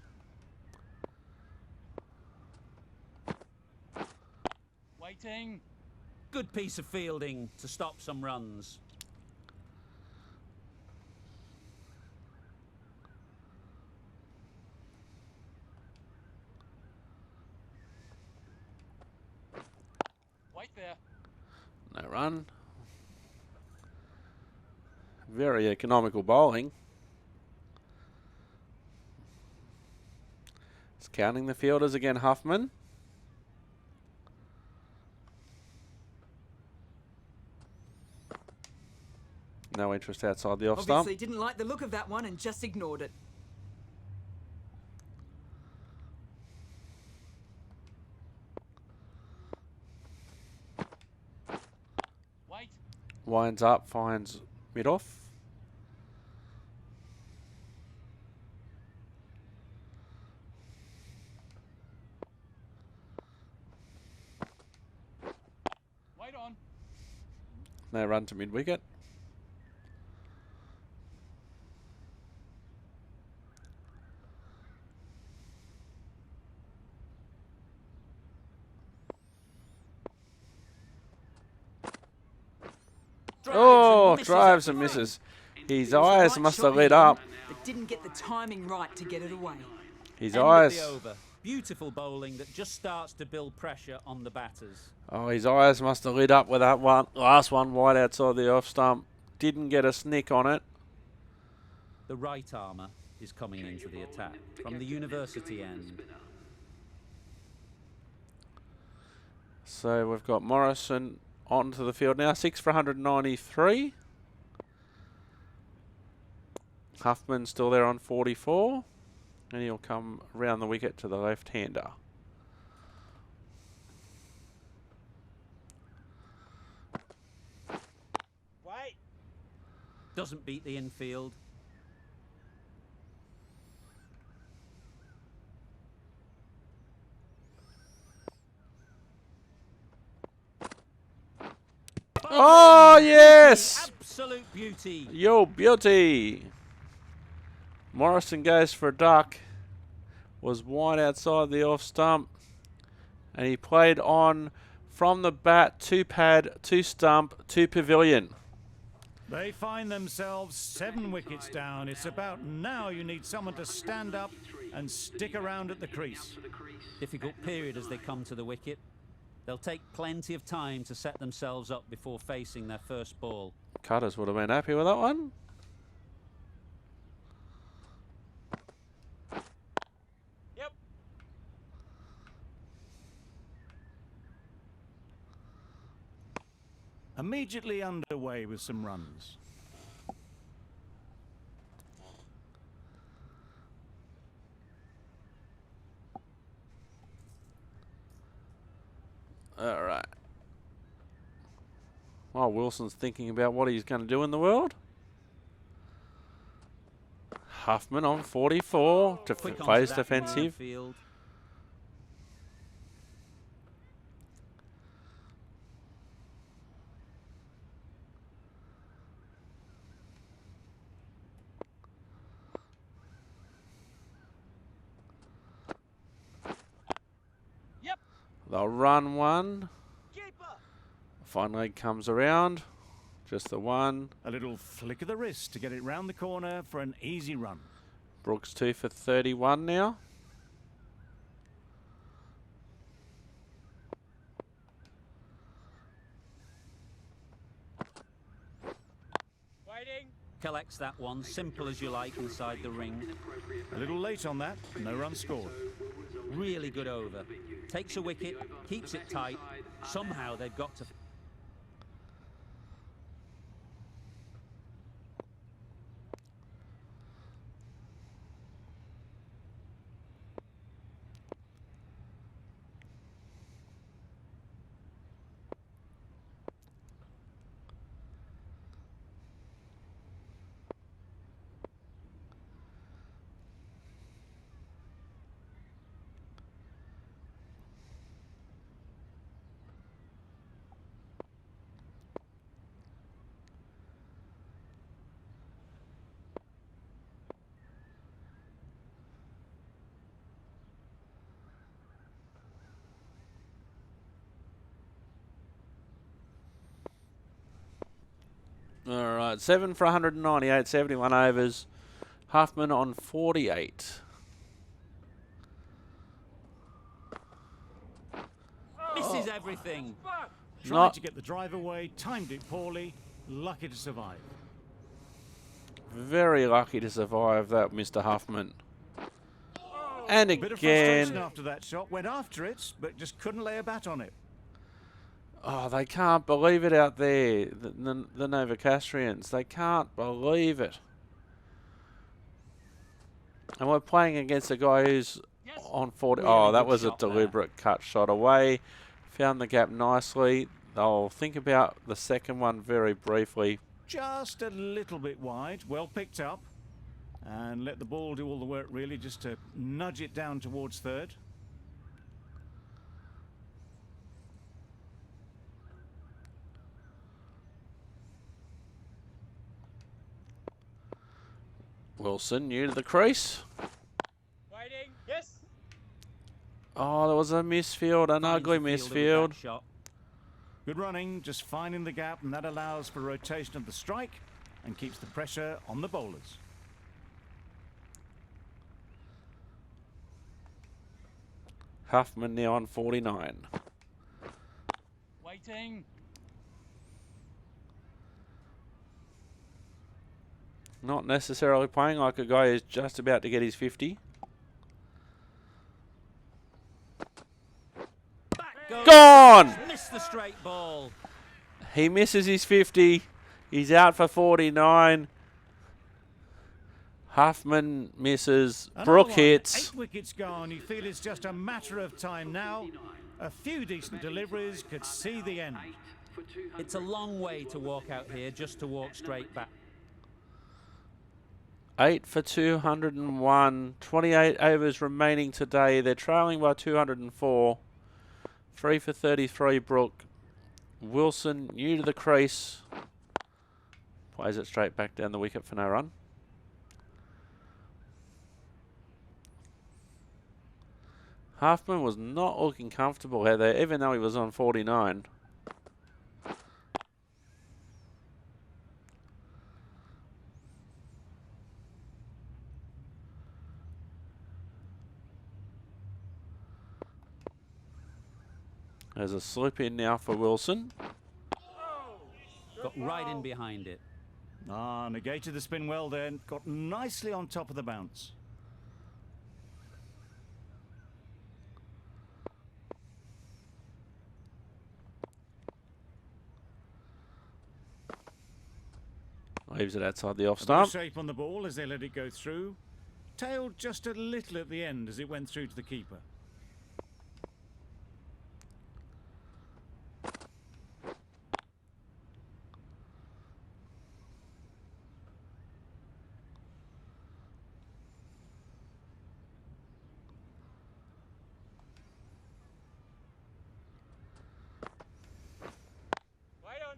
Waiting. Good piece of fielding to stop some runs. Wait there. No run. Very economical bowling. It's counting the fielders again, Huffman. No interest outside the off stump. Obviously didn't like the look of that one and just ignored it. Wait. Winds up, finds mid off. Wait No run to mid-wicket. Drives and misses. His eyes must have lit up. But didn't get the timing right to get it away. His End of eyes. the over. Beautiful bowling that just starts to build pressure on the batters. Oh, his eyes must have lit up with that one. Last one wide outside the off stump. Didn't get a snick on it. The right armour is coming into the attack from the university end. So we've got Morrison onto the field now. 6 for 193. Huffman still there on 44. And he'll come round the wicket to the left-hander. Wait. Doesn't beat the infield. Oh, yes! Absolute beauty. Yo, beauty! Morrison goes for a duck. Was wide outside the off stump. And he played on from the bat to pad, to stump, to pavilion. They find themselves 7 wickets down. It's about now you need someone to stand up and stick around at the crease. Difficult period as they come to the wicket. They'll take plenty of time to set themselves up before facing their first ball. Cutters would have been happy with that one. Yep. Immediately underway with some runs. All right. While Wilson's thinking about what he's going to do in the world. Huffman on 44 to Quick onto plays that defensive. field. Yep. They'll run one. Keeper. Fine leg comes around. Just the one. A little flick of the wrist to get it round the corner for an easy run. Brooks 2 for 31 now. Waiting. Collects that one, simple as you like, inside the ring. A little late on that, no run scored. Really good over. Takes a wicket, keeps it tight. Somehow they've got to... All right, 7 for 198, 71 overs. Huffman on 48. Misses everything. Tried to get the drive away, timed it poorly, lucky to survive. Very lucky to survive that, Mr. Huffman. And Bit of frustration again. after that shot, went after it, but just couldn't lay a bat on it. Oh, they can't believe it out there, the Novocastrians. They can't believe it. And we're playing against a guy who's on 40. Really Oh, that good was a shot there. deliberate cut shot away. Found the gap nicely. They'll think about the second one very briefly. Just a little bit wide, well picked up. And let the ball do all the work really, just to nudge it down towards third. Wilson, new to the crease. Waiting. Yes. Oh, there was a misfield, an Finds ugly the fielder with misfield. that shot. Good running, just finding the gap, and that allows for rotation of the strike and keeps the pressure on the bowlers. Huffman now on 49. Waiting. Not necessarily playing like a guy who's just about to get his 50. Back goes. Gone! Missed the straight ball. He misses his 50. He's out for 49. Huffman misses. Another Brook one. hits. 8 wickets gone. You feel it's just a matter of time now. A few decent deliveries could see the end. It's a long way to walk out here just to walk straight back. 8 for 201. 28 overs remaining today. They're trailing by 204. 3 for 33, Brook. Wilson, new to the crease. Plays it straight back down the wicket for no run. Huffman was not looking comfortable out there, even though he was on 49. There's a slip in now for Wilson. Got right in behind it. Ah, negated the spin well then. Got nicely on top of the bounce. Leaves it outside the off A bit of stump. shape on the ball as they let it go through. Tailed just a little at the end as it went through to the keeper. Wait on.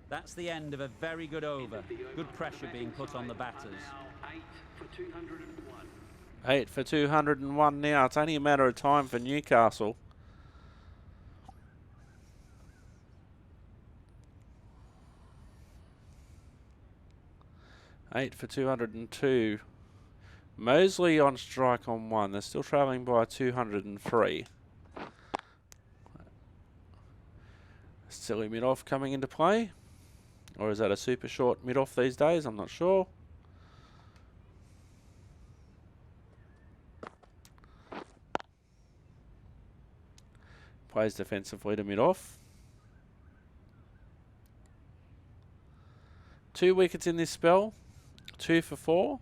That's the end of a very good over. Good pressure being put on the batters. 8 for 201 now. It's only a matter of time for Newcastle. Eight for 202. Mosley on strike on 1. They're still travelling by 203. Silly mid-off coming into play. Or is that a super short mid-off these days? I'm not sure. Plays defensively to mid-off. 2 wickets in this spell. 2 for 4.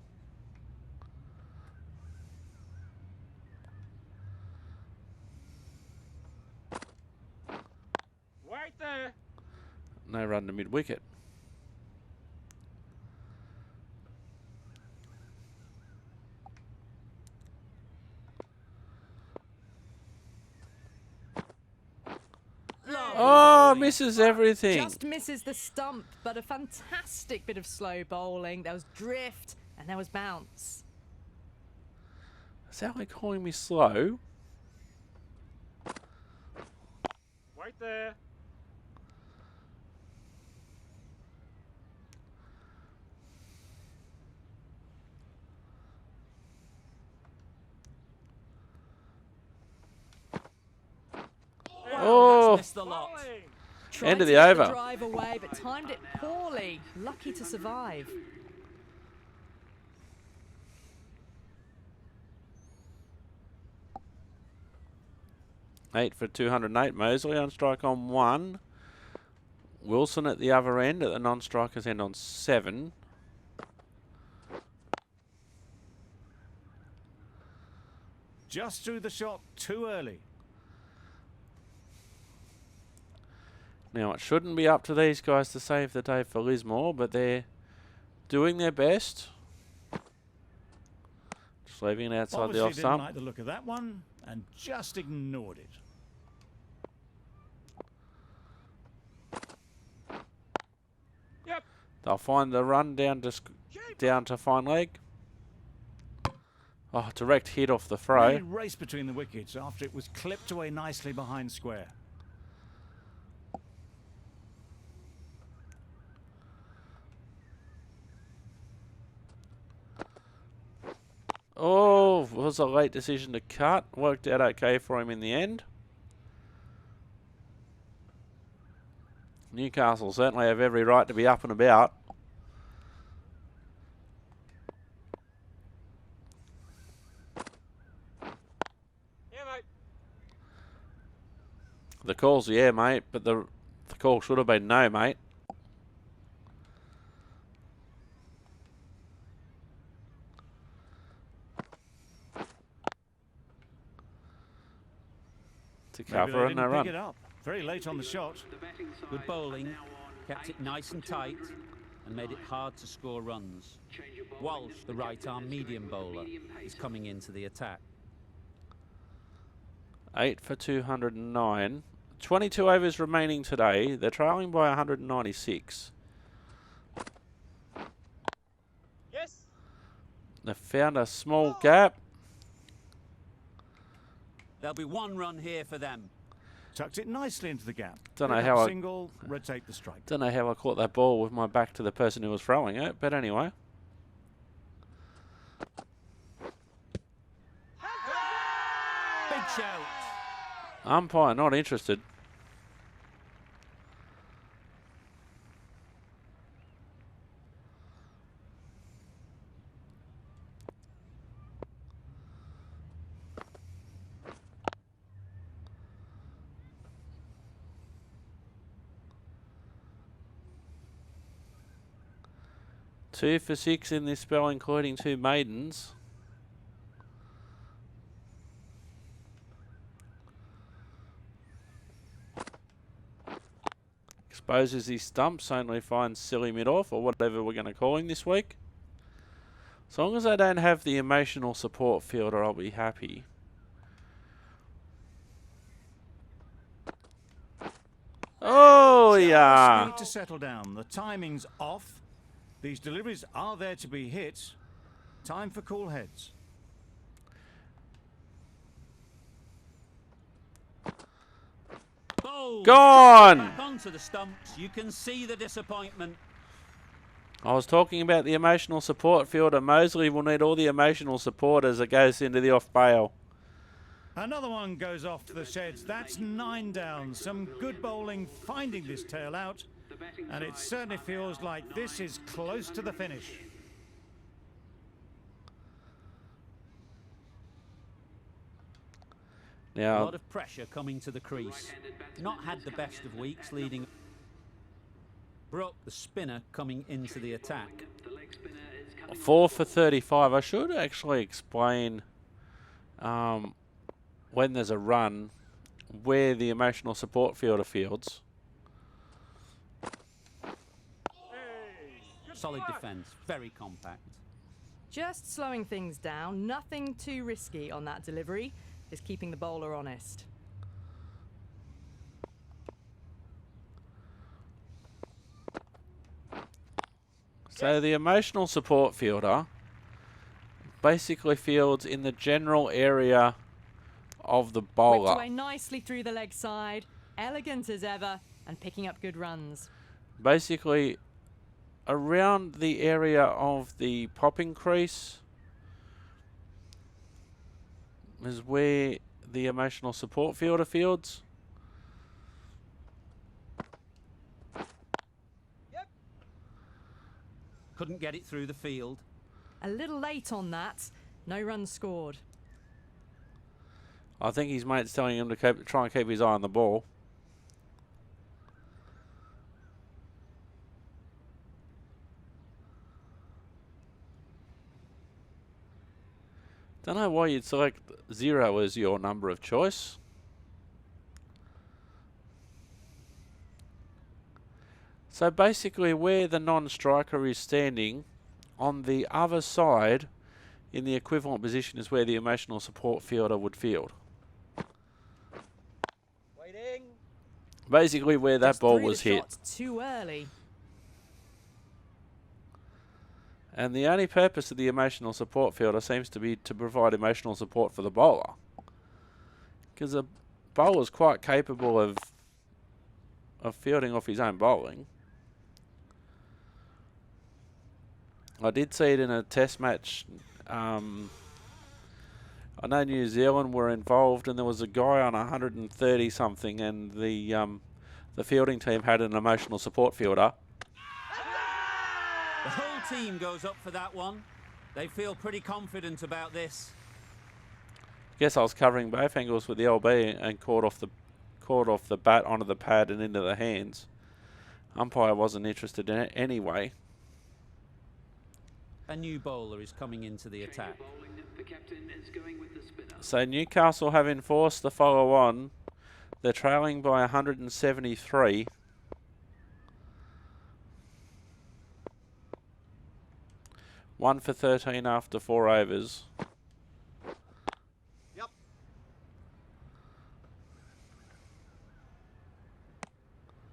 Wait there. No run to mid-wicket. Oh, misses everything. Just misses the stump, but a fantastic bit of slow bowling. There was drift and there was bounce. Is that like calling me slow? Wait there. Oh, Missed the lot. Bowling. Tried End of to the get over. Drive away, but timed it poorly. Lucky to survive. Eight for 208. Mosley on strike on 1. Wilson at the other end, at the non-strikers end on 7. Just threw the shot too early. Now, it shouldn't be up to these guys to save the day for Lismore, but they're doing their best. Just leaving it outside Obviously the off didn't stump. like the look of that one and just ignored it. Yep. They'll find the run down to down to fine leg. Oh, direct hit off the throw. Really race between the wickets after it was clipped away nicely behind square. Oh, was a late decision to cut. Worked out okay for him in the end. Newcastle certainly have every right to be up and about. Yeah, mate. The call's yeah, mate, but the call should have been no, mate. To cover and no run. Pick it up. Very late on the shot. Good bowling, kept it nice and tight and made it hard to score runs. Walsh, the right-arm medium bowler, is coming into the attack. 8 for 209. 22 overs remaining today. They're trailing by 196. Yes. They found a small gap. There'll be 1 run here for them. Tucked it nicely into the gap. Don't know Pick how up I- single, rotate the strike. Don't know how I caught that ball with my back to the person who was throwing it, but anyway. Big shout. Umpire not interested. Two for 6 in this spell, including 2 maidens. Exposes his stumps, only finds silly mid-off, or whatever we're going to call him this week. As long as I don't have the emotional support fielder, I'll be happy. Oh, yeah. Need to settle down. The timing's off. These deliveries are there to be hit. Time for cool heads. Bowled. Gone! Back onto the stumps. You can see the disappointment. I was talking about the emotional support fielder. Mosley will need all the emotional support as it goes into the off bail. Another one goes off to the sheds. That's 9 down. Some good bowling finding this tail out. And it certainly feels like this is close to the finish. A Now, lot of pressure coming to the crease. Not had the best of weeks leading. Brooke, the spinner, coming into the attack. 4 for 35. I should actually explain when there's a run where the emotional support fielder fields. Solid defence, very compact. Just slowing things down, nothing too risky on that delivery. Just keeping the bowler honest. So the emotional support fielder basically fields in the general area of the Whipped bowler. away nicely through the leg side, elegant as ever, and picking up good runs. Basically around the area of the popping crease is where the emotional support fielder fields. Couldn't get it through the field. A little late on that. No runs scored. I think his mate's telling him to try and keep his eye on the ball. Don't know why you'd select 0 as your number of choice. So basically where the non-striker is standing on the other side in the equivalent position is where the emotional support fielder would field. Waiting. Basically where that Just ball threw was the hit. shot too early. And the only purpose of the emotional support fielder seems to be to provide emotional support for the bowler. Because the bowler's quite capable of fielding off his own bowling. I did see it in a test match. I know New Zealand were involved, and there was a guy on 130 something, and the fielding team had an emotional support fielder. The whole team goes up for that one. They feel pretty confident about this. Guess I was covering both angles with the LB and caught off the bat onto the pad and into the hands. Umpire wasn't interested in it anyway. A new bowler is coming into the attack. So Newcastle have enforced the follow on. They're trailing by 173. One for 13 after 4 overs. Yep.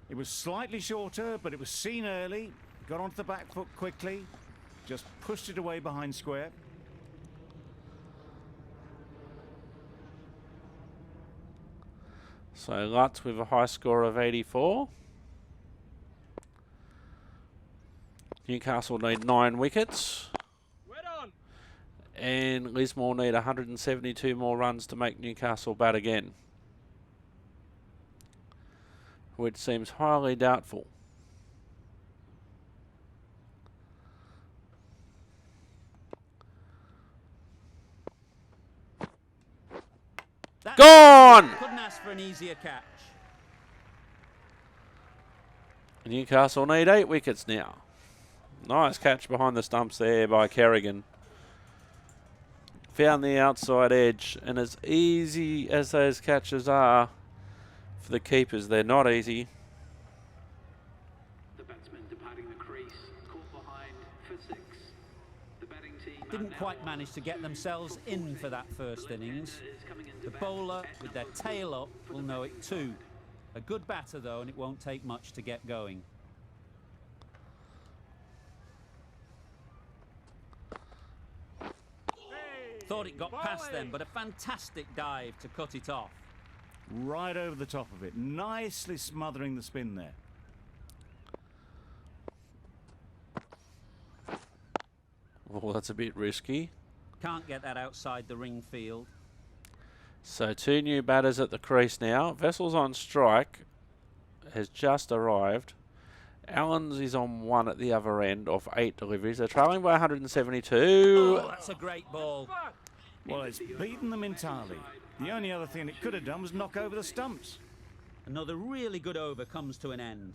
It was slightly shorter, but it was seen early. Got onto the back foot quickly. Just pushed it away behind square. So Lutz with a high score of 84. Newcastle need 9 wickets. Wet on. And Lismore need 172 more runs to make Newcastle bat again, which seems highly doubtful. Gone! Couldn't ask for an easier catch. Newcastle need 8 wickets now. Nice catch behind the stumps there by Kerrigan. Found the outside edge, and as easy as those catches are for the keepers, they're not easy. The batsman departing the crease, caught behind for 6. The batting team Didn't quite manage to get themselves in for that first innings. The bowler, with their tail up, will know it too. A good batter, though, and it won't take much to get going. Thought it got past them, but a fantastic dive to cut it off. Right over the top of it. Nicely smothering the spin there. Oh, that's a bit risky. Can't get that outside the ring field. So 2 new batters at the crease now. Vessel's on strike, has just arrived. Allens is on 1 at the other end of 8 deliveries. They're trailing by 172. Oh, that's a great ball. Well, it's beaten them entirely. The only other thing it could have done was knock over the stumps. Another really good over comes to an end.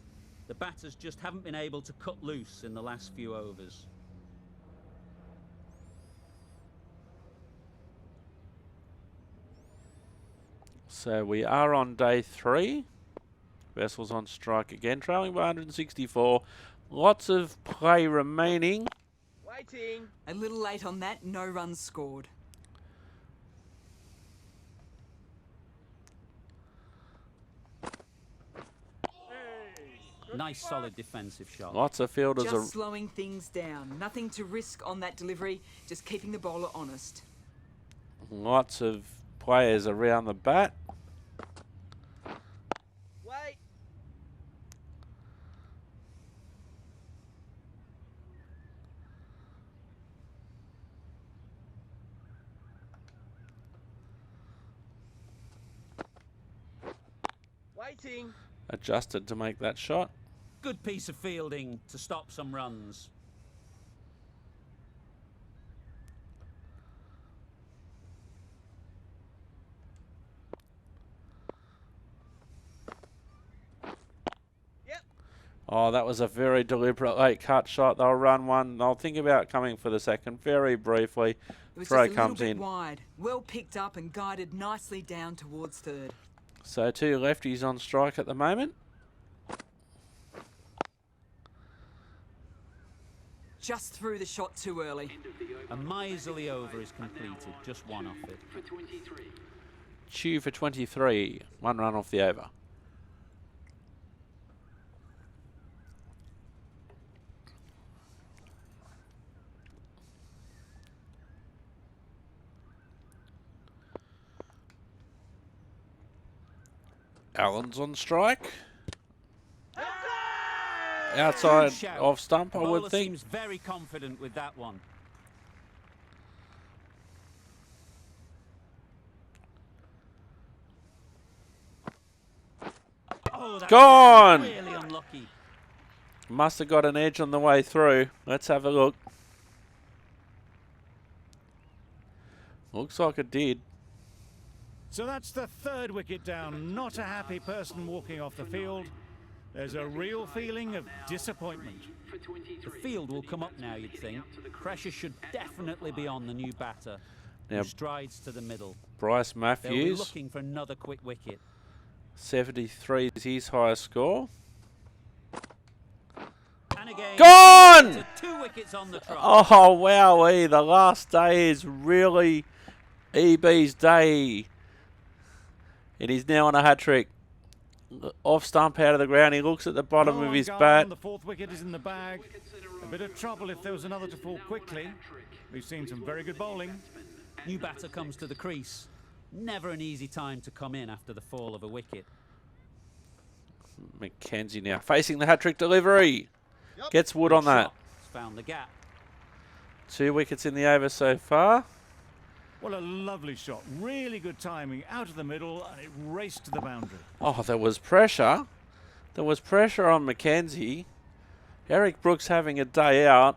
The batters just haven't been able to cut loose in the last few overs. So we are on day 3. Vessel's on strike again, trailing by 164. Lots of play remaining. Waiting. A little late on that, no runs scored. Nice solid defensive shot. Lots of fielders Just slowing things down. Nothing to risk on that delivery, just keeping the bowler honest. lots of players around the bat. Wait. Waiting. Adjusted to make that shot. Good piece of fielding to stop some runs. Yep. Oh, that was a very deliberate late cut shot. They'll run one. They'll think about coming for the second very briefly. It was Throw just a little comes bit in. wide. Well picked up and guided nicely down towards third. So 2 lefties on strike at the moment. Just threw the shot too early. A miserly over is completed, just one off it. For 23. Chew for 23. 1 run off the over. Allen's on strike. Outside Shout. off stump, The I would bowler think. seems very confident with that one. Oh, that's Gone! really unlucky. Must have got an edge on the way through. Let's have a look. Looks like it did. So that's the third wicket down. Not a happy person walking off the field. There's a real feeling of disappointment. The field will come up now, you'd think. Pressure should definitely be on the new batter. Now, Who strides to the middle. Bryce They'll be Matthews, looking for another quick wicket. 73 is his highest score. And again, Gone! 2 wickets on the trot. Oh, wowee. The last day is really EB's day. It is now on a hat-trick. Off stump out of the ground. He looks at the bottom No of his one bat. gone. The fourth wicket is in the bag. A bit of trouble if there was another to fall quickly. We've seen some very good bowling. New batter comes to the crease. Never an easy time to come in after the fall of a wicket. Mackenzie now facing the hat-trick delivery. Gets wood on that. Shot. It's found the gap. 2 wickets in the over so far. What a lovely shot. Really good timing. Out of the middle, and it raced to the boundary. Oh, there was pressure. There was pressure on Mackenzie. Eric Brooks having a day out.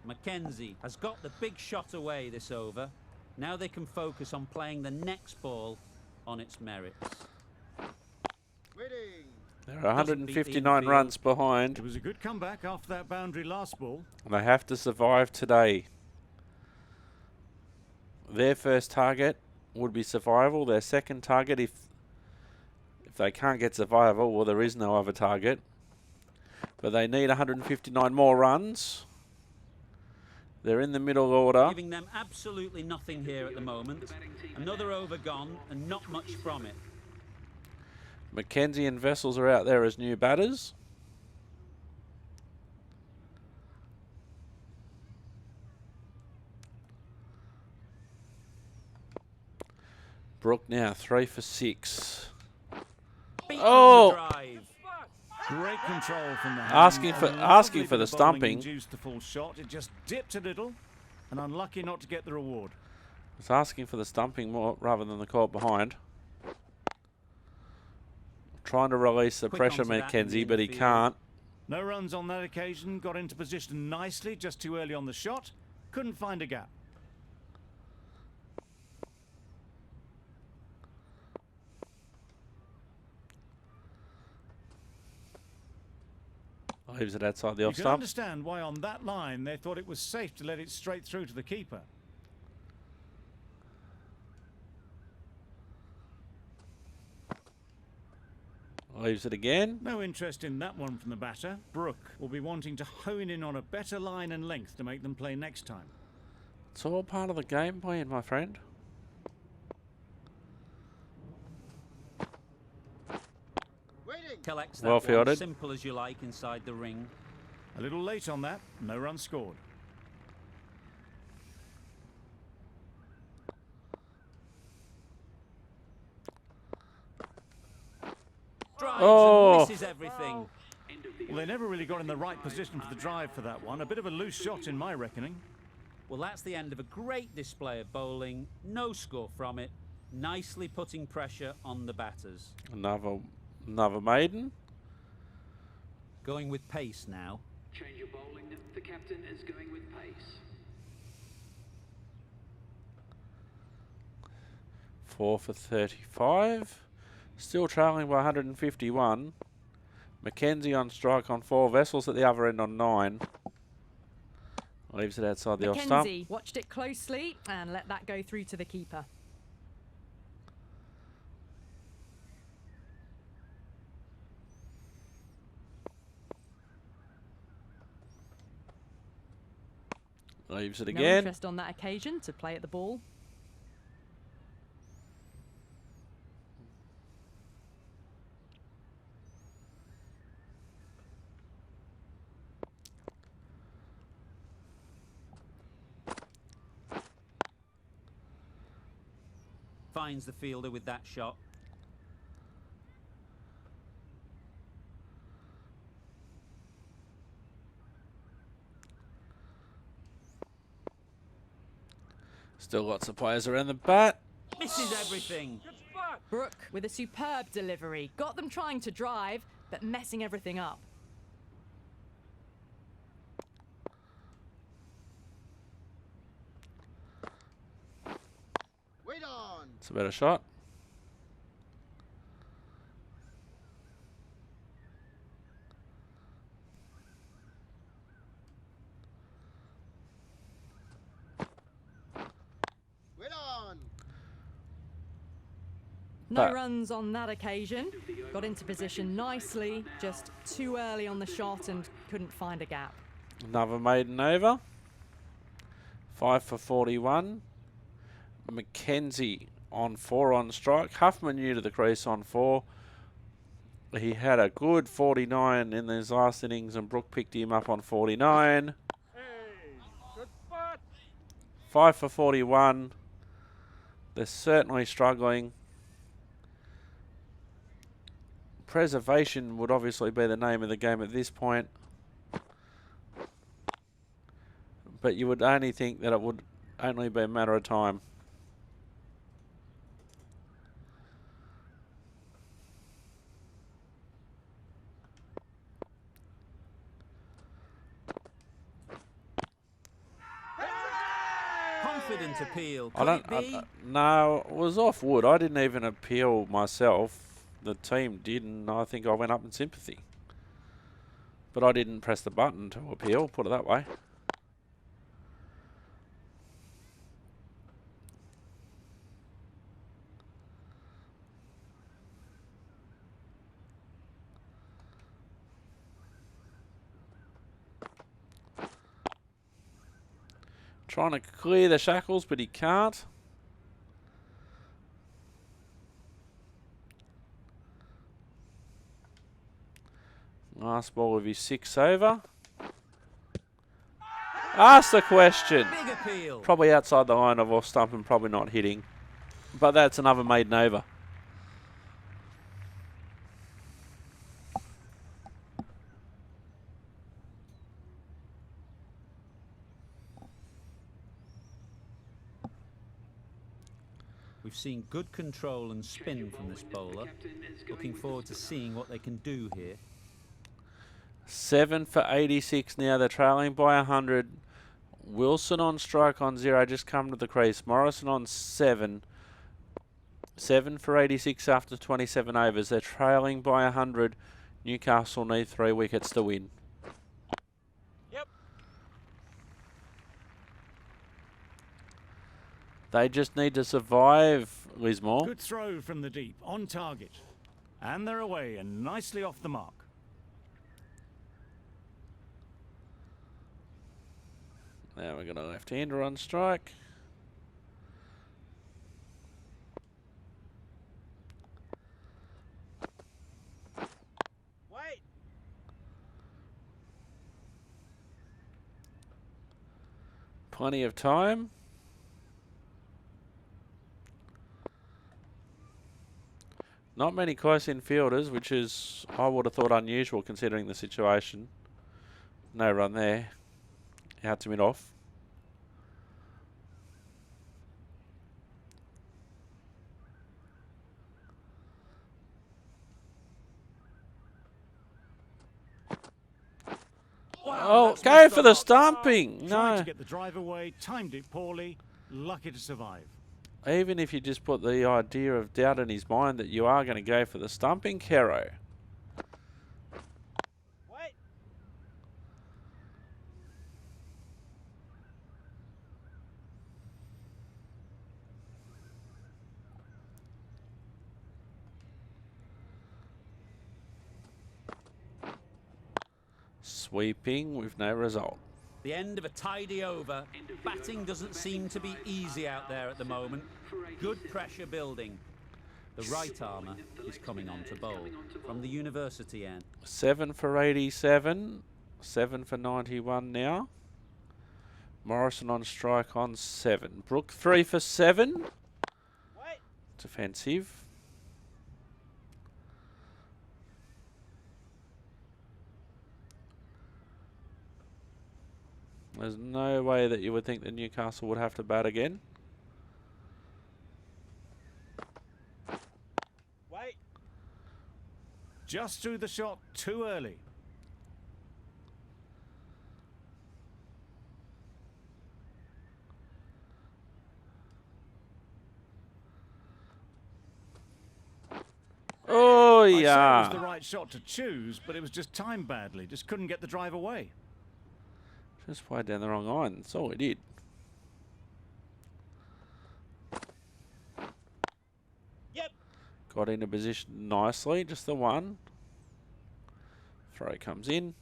Mackenzie has got the big shot away this over. Now they can focus on playing the next ball on its merits. Waiting. They're 159 infield. runs behind. It was a good comeback after that boundary last ball. And they have to survive today. Their first target would be survival. Their second target, if they can't get survival, well, there is no other target. But they need 159 more runs. They're in the middle order. Giving them absolutely nothing here at the moment. Another over gone and not much from it. Mackenzie and Vessels are out there as new batters. Brooke now 3 for 6. Beat Oh! on the drive. Great control from the hand. Asking for- And asking lovely for the bit of bowling stumping. Induced the full shot. It just dipped a little, and unlucky not to get the reward. It's asking for the stumping more rather than the caught behind. Trying to release the Quick pressure, onto that in Mackenzie, the but he infield. can't. No runs on that occasion. Got into position nicely, just too early on the shot. Couldn't find a gap. Leaves it outside the You off can stump. understand why on that line they thought it was safe to let it straight through to the keeper. Leaves it again. No interest in that one from the batter. Brooke will be wanting to hone in on a better line and length to make them play next time. It's all part of the game plan, my friend. Waiting. Collects Well that one, fielded. simple as you like inside the ring. A little late on that. No run scored. Drives Oh. and misses everything. Well, they never really got in the right position for the drive for that one. A bit of a loose shot in my reckoning. Well, that's the end of a great display of bowling. No score from it. Nicely putting pressure on the batters. Another maiden. Going with pace now. Change of bowling. The captain is going with pace. 4 for 35. Still trailing by 151. Mackenzie on strike on 4. Vessels at the other end on 9. Leaves it outside the off stump. Mackenzie watched it closely and let that go through to the keeper. Leaves it No again. interest on that occasion to play at the ball. Finds the fielder with that shot. Still lots of players around the bat. Misses everything. Brooke with a superb delivery. Got them trying to drive, but messing everything up. Wait on. It's a better shot. Wait on. No But- runs on that occasion. Got into position nicely, just too early on the shot and couldn't find a gap. Another maiden over. 5 for 41. Mackenzie on 4 on strike. Huffman new to the crease on 4. He had a good 49 in his last innings and Brooke picked him up on 49. Hey, good spot. 5 for 41. They're certainly struggling. Preservation would obviously be the name of the game at this point. But you would only think that it would only be a matter of time. Confident appeal. I Could don't. it be? No, it was off wood. I didn't even appeal myself. The team did, and I think I went up in sympathy. But I didn't press the button to appeal. Put it that way. Trying to clear the shackles, but he can't. Last ball of his 6 over. Ask the question. Big appeal. Probably outside the line of off stump and probably not hitting. But that's another maiden over. We've seen good control and spin from this bowler. Looking forward to seeing what they can do here. 7 for 86 now. They're trailing by 100. Wilson on strike on 0. Just come to the crease. Morrison on 7. 7 for 86 after 27 overs. They're trailing by 100. Newcastle need 3 wickets to win. Yep. They just need to survive, Lismore. Good throw from the deep, on target. And they're away and nicely off the mark. Now we've got a left-hander on strike. Wait. Plenty of time. Not many close infielders, which is, I would have thought, unusual considering the situation. No run there. Out to mid-off. Oh, That's go missed for off. the stumping. Tried No. to get the drive away, timed it poorly, lucky to survive. Even if you just put the idea of doubt in his mind that you are going to go for the stumping, Kero. Wait. Sweeping with no result. The end of a tidy over. Batting doesn't seem to be easy out there at the moment. Good pressure building. The right armour is coming on to bowl from the university end. 7 for 87. 7 for 91 now. Morrison on strike on 7. Brook 3 for 7. Wait. defensive. There's no way that you would think that Newcastle would have to bat again. Wait. Just threw the shot too early. Oh, I said it was yeah. the right shot to choose, but it was just timed badly. Just couldn't get the drive away. Just played down the wrong iron. That's all he did. Yep. Got into position nicely. Just the one. Throw comes in.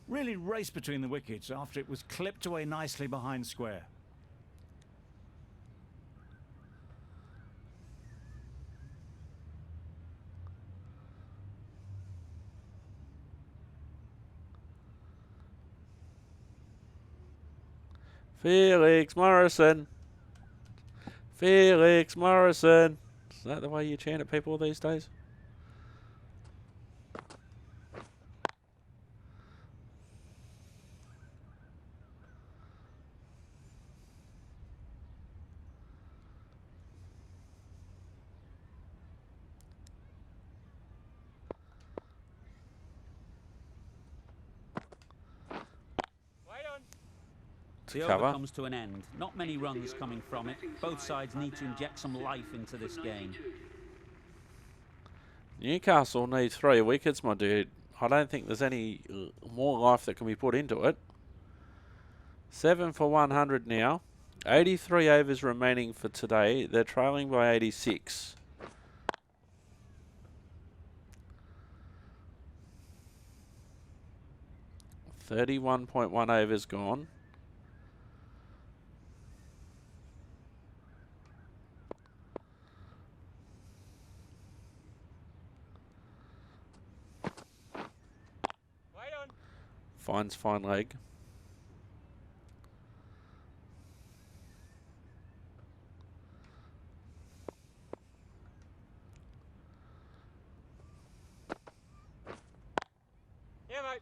Really raced between the wickets after it was clipped away nicely behind square. Felix Morrison. Felix Morrison. Is that the way you chant at people these days? Wait on. The Cover. over comes to an end. Not many runs coming from it. Both sides need to inject some life into this game. Newcastle need 3 wickets, my dude. I don't think there's any more life that can be put into it. 7 for 100 now. 83 overs remaining for today. They're trailing by 86. .1 overs gone. Wait on. Finds fine leg. Yeah, mate.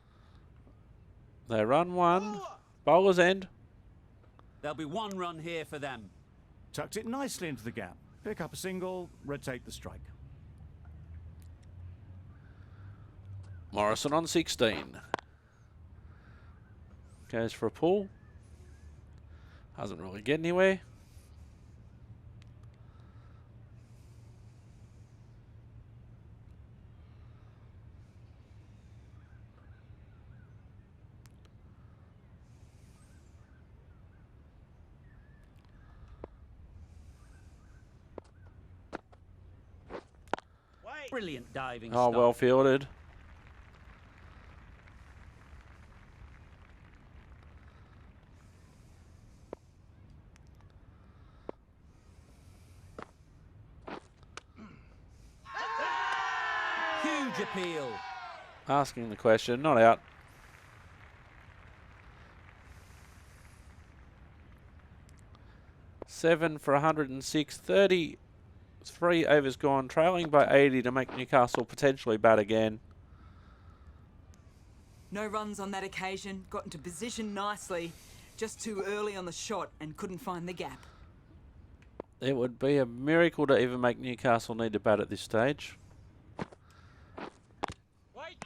They run 1. Bowler's end. There'll be 1 run here for them. Tucked it nicely into the gap. Pick up a single, rotate the strike. Morrison on 16. Goes for a pull. Doesn't really get anywhere. Wait. Brilliant diving Oh, stop. well fielded. Huge appeal. Asking the question, not out. Seven for 106, 33 overs gone, trailing by 80 to make Newcastle potentially bat again. No runs on that occasion, got into position nicely, just too early on the shot and couldn't find the gap. It would be a miracle to even make Newcastle need to bat at this stage. Wait.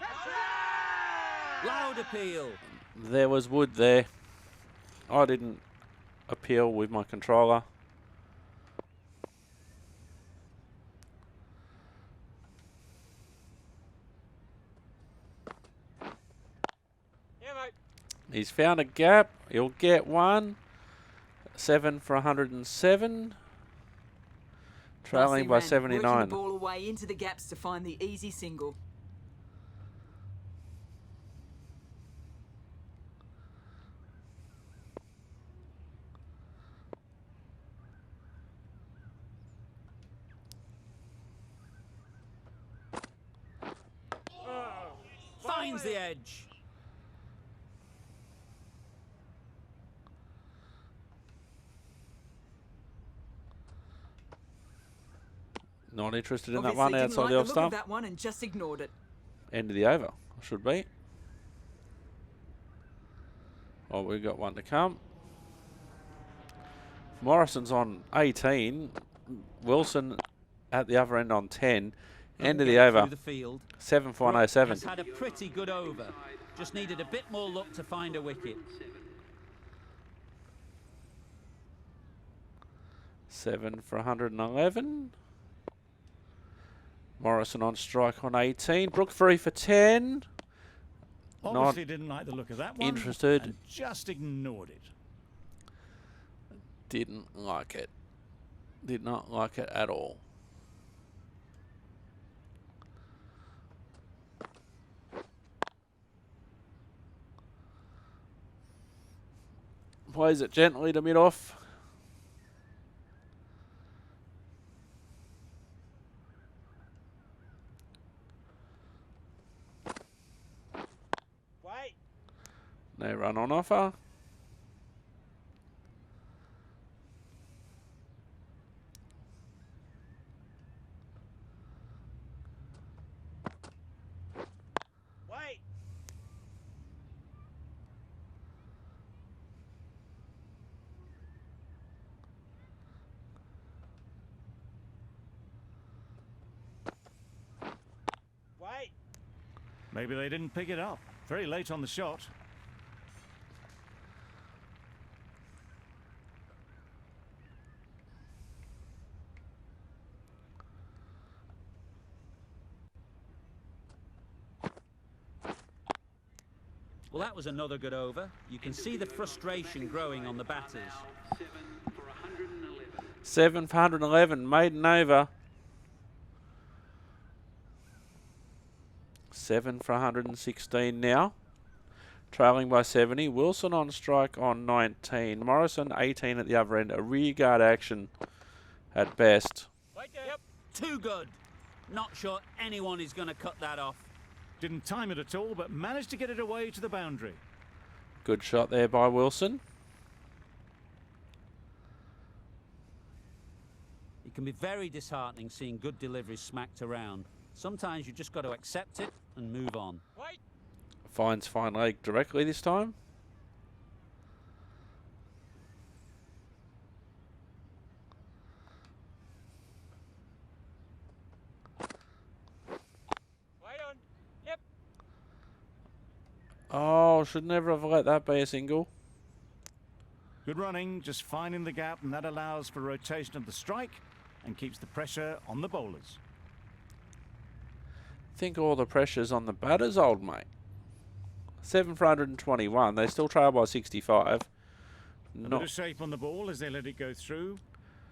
Loud appeal. There was wood there. I didn't appeal with my controller. Yeah, mate. He's found a gap. He'll get 1. 7 for 107. Trailing Nicely by ran, 79. Working the ball away into the gaps to find the easy single. Finds the edge. Not interested in Obviously that one didn't outside like the the off look stump. of that one and just ignored it. End of the over, should be. Oh, we've got one to come. Morrison's on 18. Wilson at the other end on 10. End of the Get over. through the field. 7 for Brooke 107. has had a pretty good over. Just needed a bit more luck to find a wicket. 7 for 111. Morrison on strike on 18. Brook 3 for 10. Obviously didn't like the look of that one. Interested. And just ignored it. Didn't like it. Did not like it at all. Plays it gently to mid-off. Wait. No run on offer. Wait. Wait. Maybe they didn't pick it up. Very late on the shot. Well, that was another good over. You can see the frustration growing on the batters. 7 for 111. 7 for 111. Maiden over. 7 for 116 now. Trailing by 70. Wilson on strike on 19. Morrison 18 at the other end. A rear guard action at best. Wait there. Yep. Too good. Not sure anyone is going to cut that off. Didn't time it at all, but managed to get it away to the boundary. Good shot there by Wilson. It can be very disheartening seeing good deliveries smacked around. Sometimes you just got to accept it and move on. Wait. Finds fine leg directly this time. Wait on. Yep. Oh, should never have let that be a single. Good running, just finding the gap, and that allows for rotation of the strike and keeps the pressure on the bowlers. Think all the pressure's on the batters, old mate. 7 for 121. They still trail by 65. A bit of shape on the ball as they let it go through.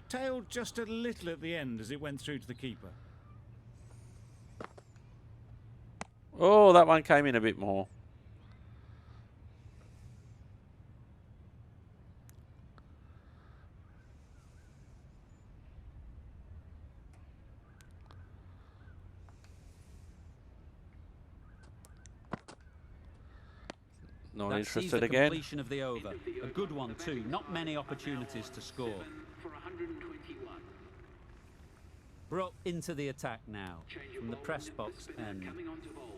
Tailed just a little at the end as it went through to the keeper. Oh, that one came in a bit more. Not That sees interested the again. completion of the over. A good one too. Not many opportunities to score. 7 for 121. Brooke into the attack now Change of from the bowler press with box spinner end. coming on to bowl.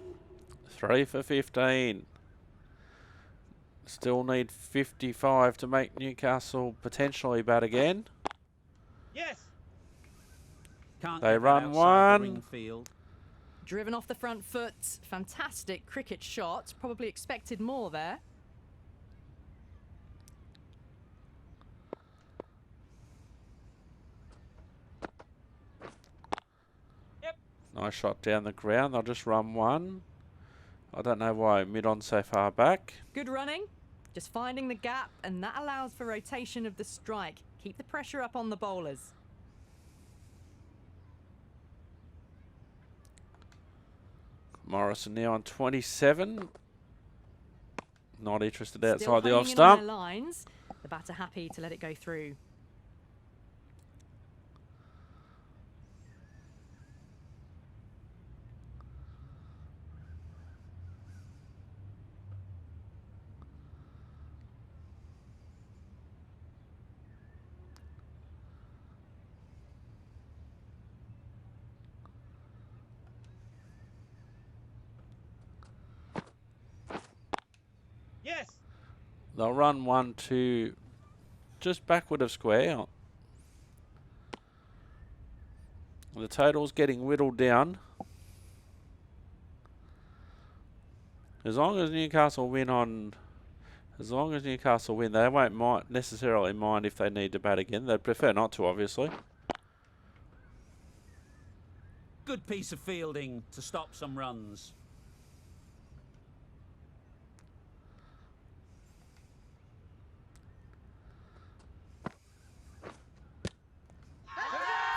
3 for 15. Still need 55 to make Newcastle potentially bat again. Yes. Can't They get that run outside one. the ring field. Driven off the front foot. Fantastic cricket shot. Probably expected more there. Yep. Nice shot down the ground. They'll just run one. I don't know why mid-on so far back. Good running. Just finding the gap, and that allows for rotation of the strike. Keep the pressure up on the bowlers. Morrison now on 27. Not interested Still outside the honing off in on their stump. lines. The batter happy to let it go through. Yes. They'll run 1 to just backward of square. The total's getting whittled down. As long as Newcastle win, they won't necessarily mind if they need to bat again. They'd prefer not to, obviously. Good piece of fielding to stop some runs.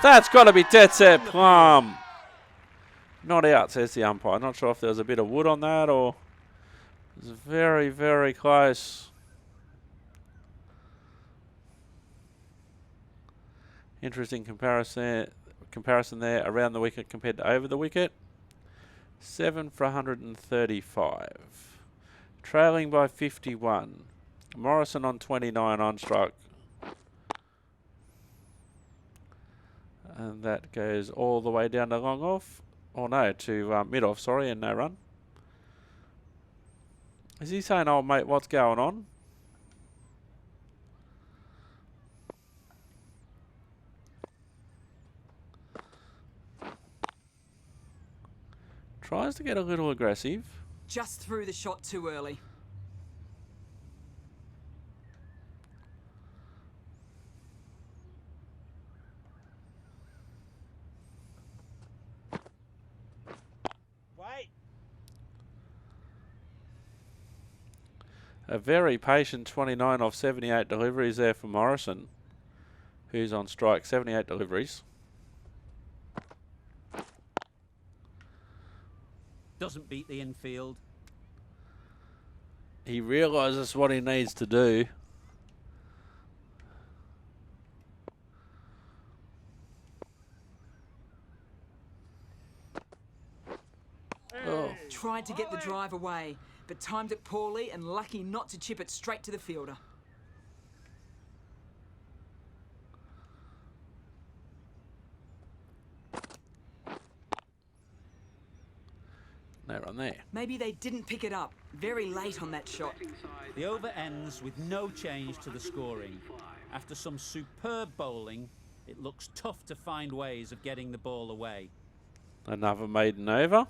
That's got to be dead set plumb. Not out, says the umpire. Not sure if there was a bit of wood on that or it was very, very close. Interesting comparison there around the wicket compared to over the wicket. 7 for 135. Trailing by 51. Morrison on 29 on strike. And that goes all the way down to long off. Oh no, to mid off, sorry, and no run. Is he saying, oh mate, what's going on? Tries to get a little aggressive. Just threw the shot too early. Wait. A very patient 29 off 78 deliveries there for Morrison, who's on strike, 78 deliveries. Doesn't beat the infield. He realises what he needs to do. Oh. Tried to get the drive away, but timed it poorly and lucky not to chip it straight to the fielder. No run there. Maybe they didn't pick it up. Very late on that shot. The over ends with no change to the scoring. After some superb bowling, it looks tough to find ways of getting the ball away. Another maiden over.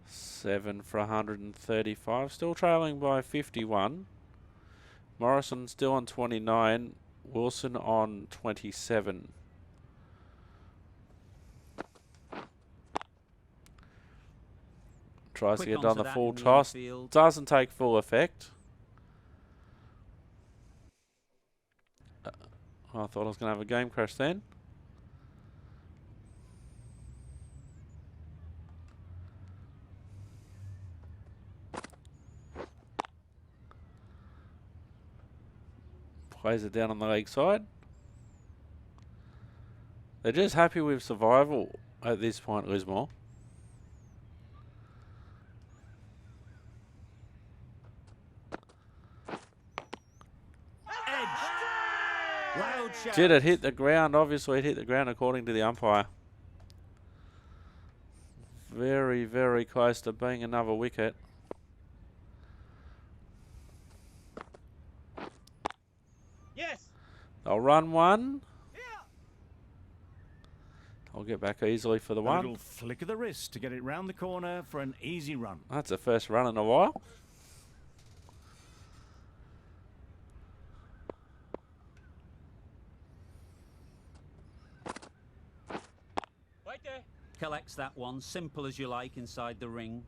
Seven for 135. Still trailing by 51. Morrison still on 29. Wilson on 27. Tries to Quick get on onto the that full in the toss. infield. Doesn't take full effect. I thought I was going to have a game crash then. Plays it down on the leg side. They're just happy with survival at this point, Lismore. Loud shout. Did it hit the ground? Obviously it hit the ground according to the umpire. Very, very close to being another wicket. Yes. They'll run one. I'll get back easily for the A one. little flick of the wrist to get it round the corner for an easy run. That's the first run in a while. Right there. Collects that one, simple as you like, inside the ring.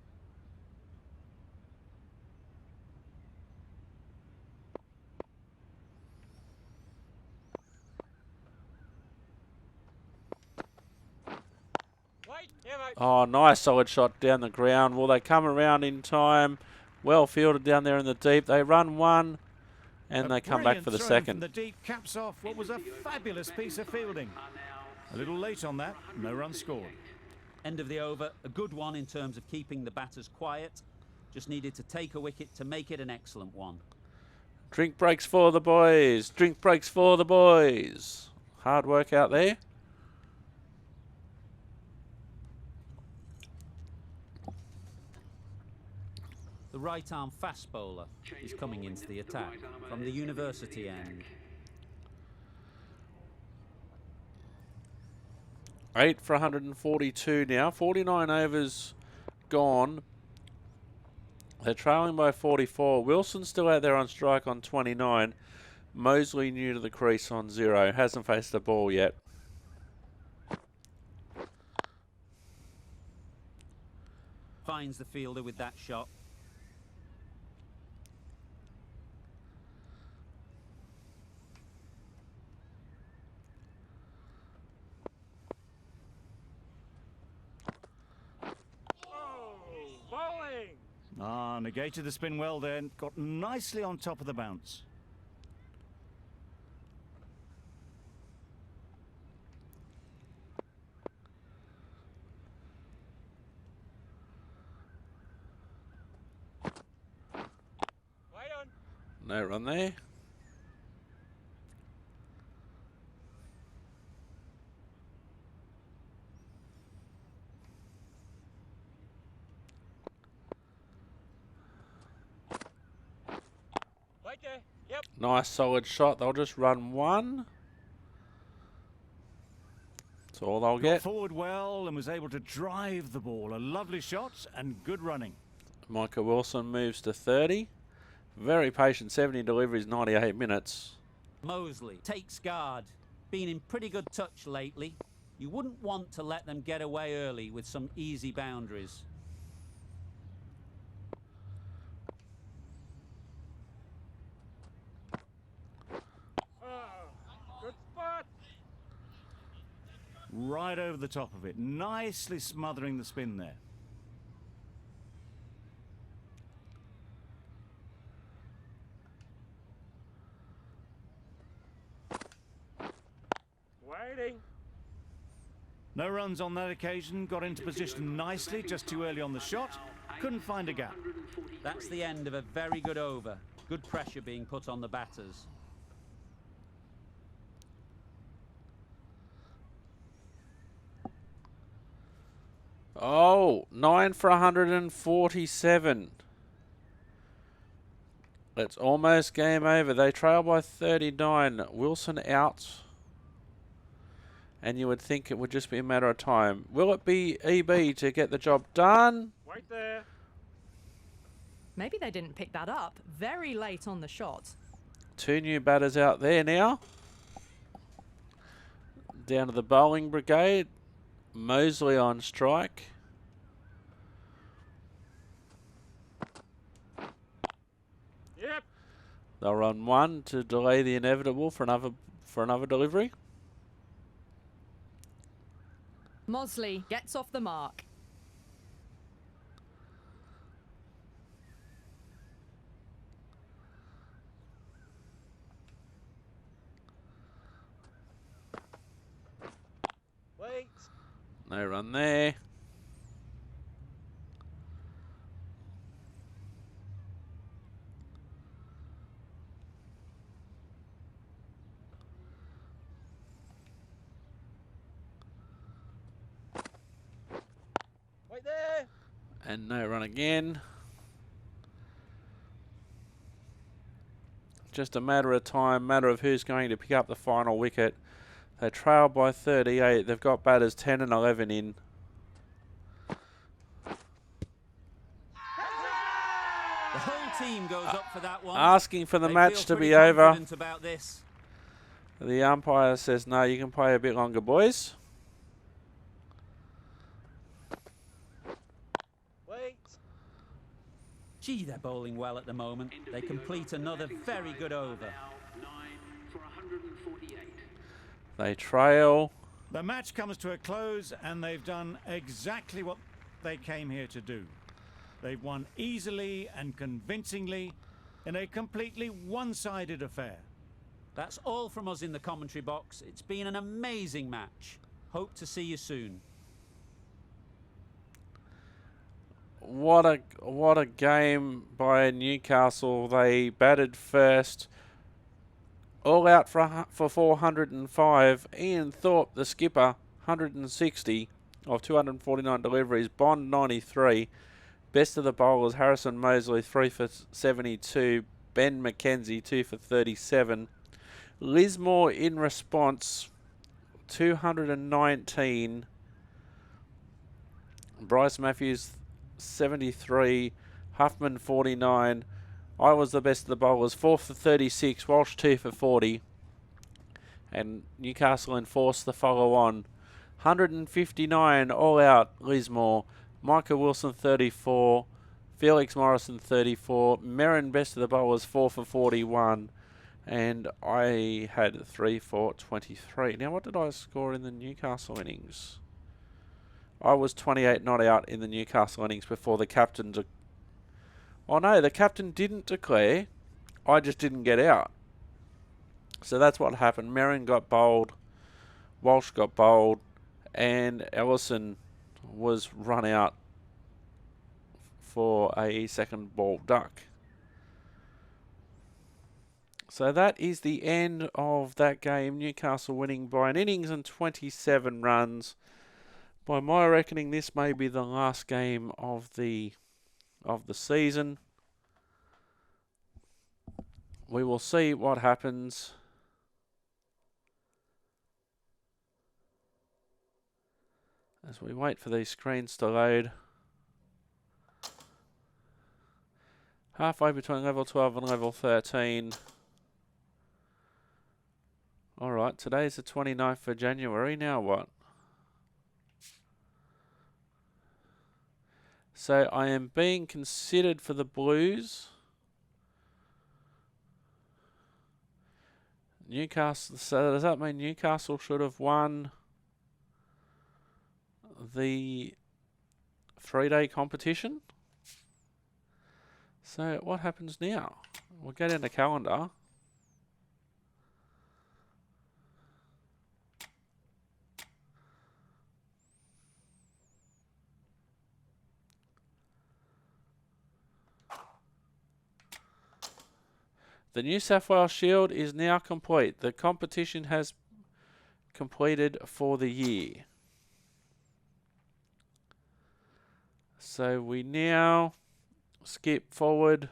Wait. Yeah, mate. Oh, nice solid shot down the ground. Will they come around in time? Well fielded down there in the deep. They run one and they come back for the From second. the deep caps off what was a fabulous piece of fielding. A little late on that, no run scored. End of the over, a good one in terms of keeping the batters quiet. Just needed to take a wicket to make it an excellent one. Drink breaks for the boys. Drink breaks for the boys. Hard work out there. The right-arm fast bowler is coming into the attack from the university end. 8 for 142 now. 49 overs gone. They're trailing by 44. Wilson's still out there on strike on 29. Mosley new to the crease on 0. Hasn't faced the ball yet. Finds the fielder with that shot. Bowling! Ah, negated the spin well then. Got nicely on top of the bounce. Wait on. No run there. Wait there. Yep. Nice solid shot. They'll just run 1. That's all they'll Got get. forward well and was able to drive the ball. A lovely shot and good running. Micah Wilson moves to 30. Very patient, 70 deliveries, 98 minutes. Mosley takes guard. Been in pretty good touch lately. You wouldn't want to let them get away early with some easy boundaries. Good spot. Right over the top of it. Nicely smothering the spin there. Waiting. No runs on that occasion. Got into position nicely, just too early on the shot. Couldn't find a gap. That's the end of a very good over. Good pressure being put on the batters. Oh, 9 for 147. It's almost game over. They trail by 39. Wilson out. And you would think it would just be a matter of time. Will it be EB to get the job done? Wait there. Maybe they didn't pick that up. Very late on the shot. 2 new batters out there now. Down to the bowling brigade. Mosley on strike. Yep. They'll run 1 to delay the inevitable for another delivery. Mosley gets off the mark. Wait. No run there. Wait there. And no run again. Just a matter of time, matter of who's going to pick up the final wicket. They trail by 38. They've got batters 10 and 11 in. The whole team goes up for that one. Asking for the They match feel to pretty be over. confident about this. The umpire says, no, you can play a bit longer, boys. Wait. Gee, they're bowling well at the moment. They complete another very good over. Now 9 for 148. They trail. The match comes to a close and they've done exactly what they came here to do. They've won easily and convincingly in a completely one-sided affair. That's all from us in the commentary box. It's been an amazing match. Hope to see you soon. What a game by Newcastle. They batted first. All out for 405. Ian Thorpe, the skipper, 160 of 249 deliveries. Bond, 93. Best of the bowlers, Harrison Mosley, 3 for 72. Ben McKenzie, 2 for 37. Lismore in response, 219. Bryce Matthews, 73. Huffman, 49. I was the best of the bowlers, 4 for 36. Walsh, 2 for 40. And Newcastle enforced the follow on. 159 all out, Lismore. Micah Wilson, 34. Felix Morrison, 34. Merrin, best of the bowlers, 4 for 41. And I had 3 for 23. Now, what did I score in the Newcastle innings? I was 28 not out in the Newcastle innings before the captain... Oh no, the captain didn't declare. I just didn't get out. So that's what happened. Merrin got bowled. Walsh got bowled. And Ellison was run out for a second ball duck. So that is the end of that game. Newcastle winning by an innings and 27 runs. By my reckoning, this may be the last game of the season. We will see what happens. As we wait for these screens to load. Halfway between level 12 and level 13. Alright, today's the 29th of January. Now what? So I am being considered for the Blues. Newcastle. So does that mean Newcastle should have won the 3-day competition? So what happens now? We'll get in the calendar. The New South Wales Shield is now complete. The competition has completed for the year. So we now skip forward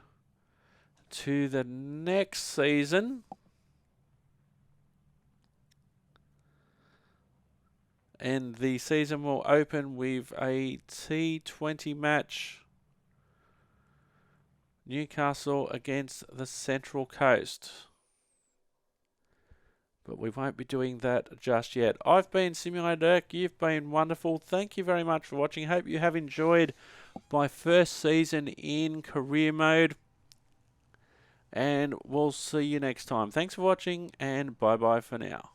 to the next season. And the season will open with a T20 match. Newcastle against the Central Coast. But we won't be doing that just yet. I've been Simulator Dirk. You've been wonderful. Thank you very much for watching. Hope you have enjoyed my first season in career mode. And we'll see you next time. Thanks for watching and bye-bye for now.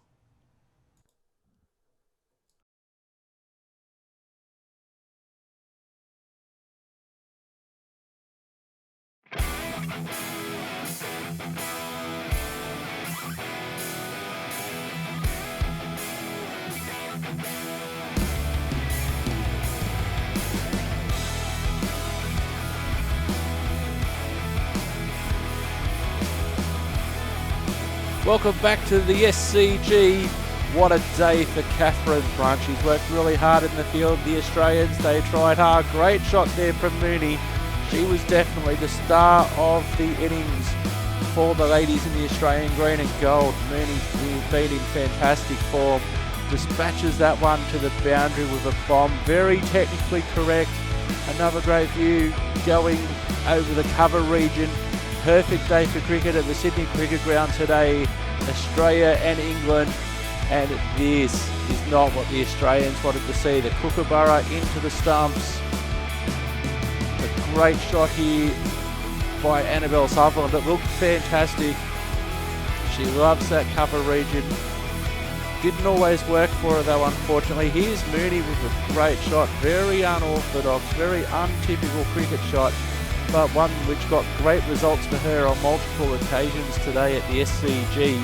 Welcome back to the SCG. What a day for Catherine Brunt. She's worked really hard in the field. The Australians, they tried hard. Great shot there from Mooney. She was definitely the star of the innings for the ladies in the Australian green and gold. Mooney been in fantastic form. Dispatches that one to the boundary with a bomb. Very technically correct. Another great view going over the cover region. Perfect day for cricket at the Sydney Cricket Ground today. Australia and England. And this is not what the Australians wanted to see. The Kookaburra into the stumps. A great shot here by Annabelle Sutherland. It looked fantastic. She loves that cover region. Didn't always work for her though, unfortunately. Here's Mooney with a great shot. Very unorthodox, very untypical cricket shot, but one which got great results for her on multiple occasions today at the SCG.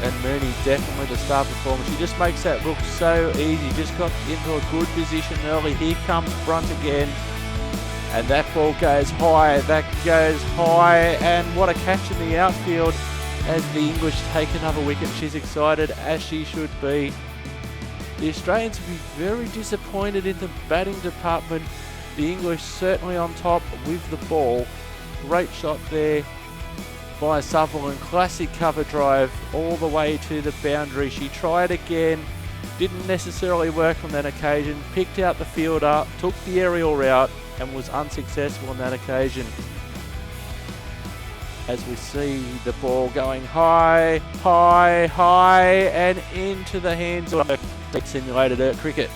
And Mooney definitely the star performer. She just makes that look so easy. Just got into a good position early. Here comes Brunt again. And that ball goes high. That goes high. And what a catch in the outfield as the English take another wicket. She's excited, as she should be. The Australians will be very disappointed in the batting department The English certainly on top with the ball. Great shot there by Sutherland. Classic cover drive all the way to the boundary. She tried again. Didn't necessarily work on that occasion. Picked out the fielder, took the aerial route and was unsuccessful on that occasion. As we see the ball going high, high, high and into the hands of simulated cricket.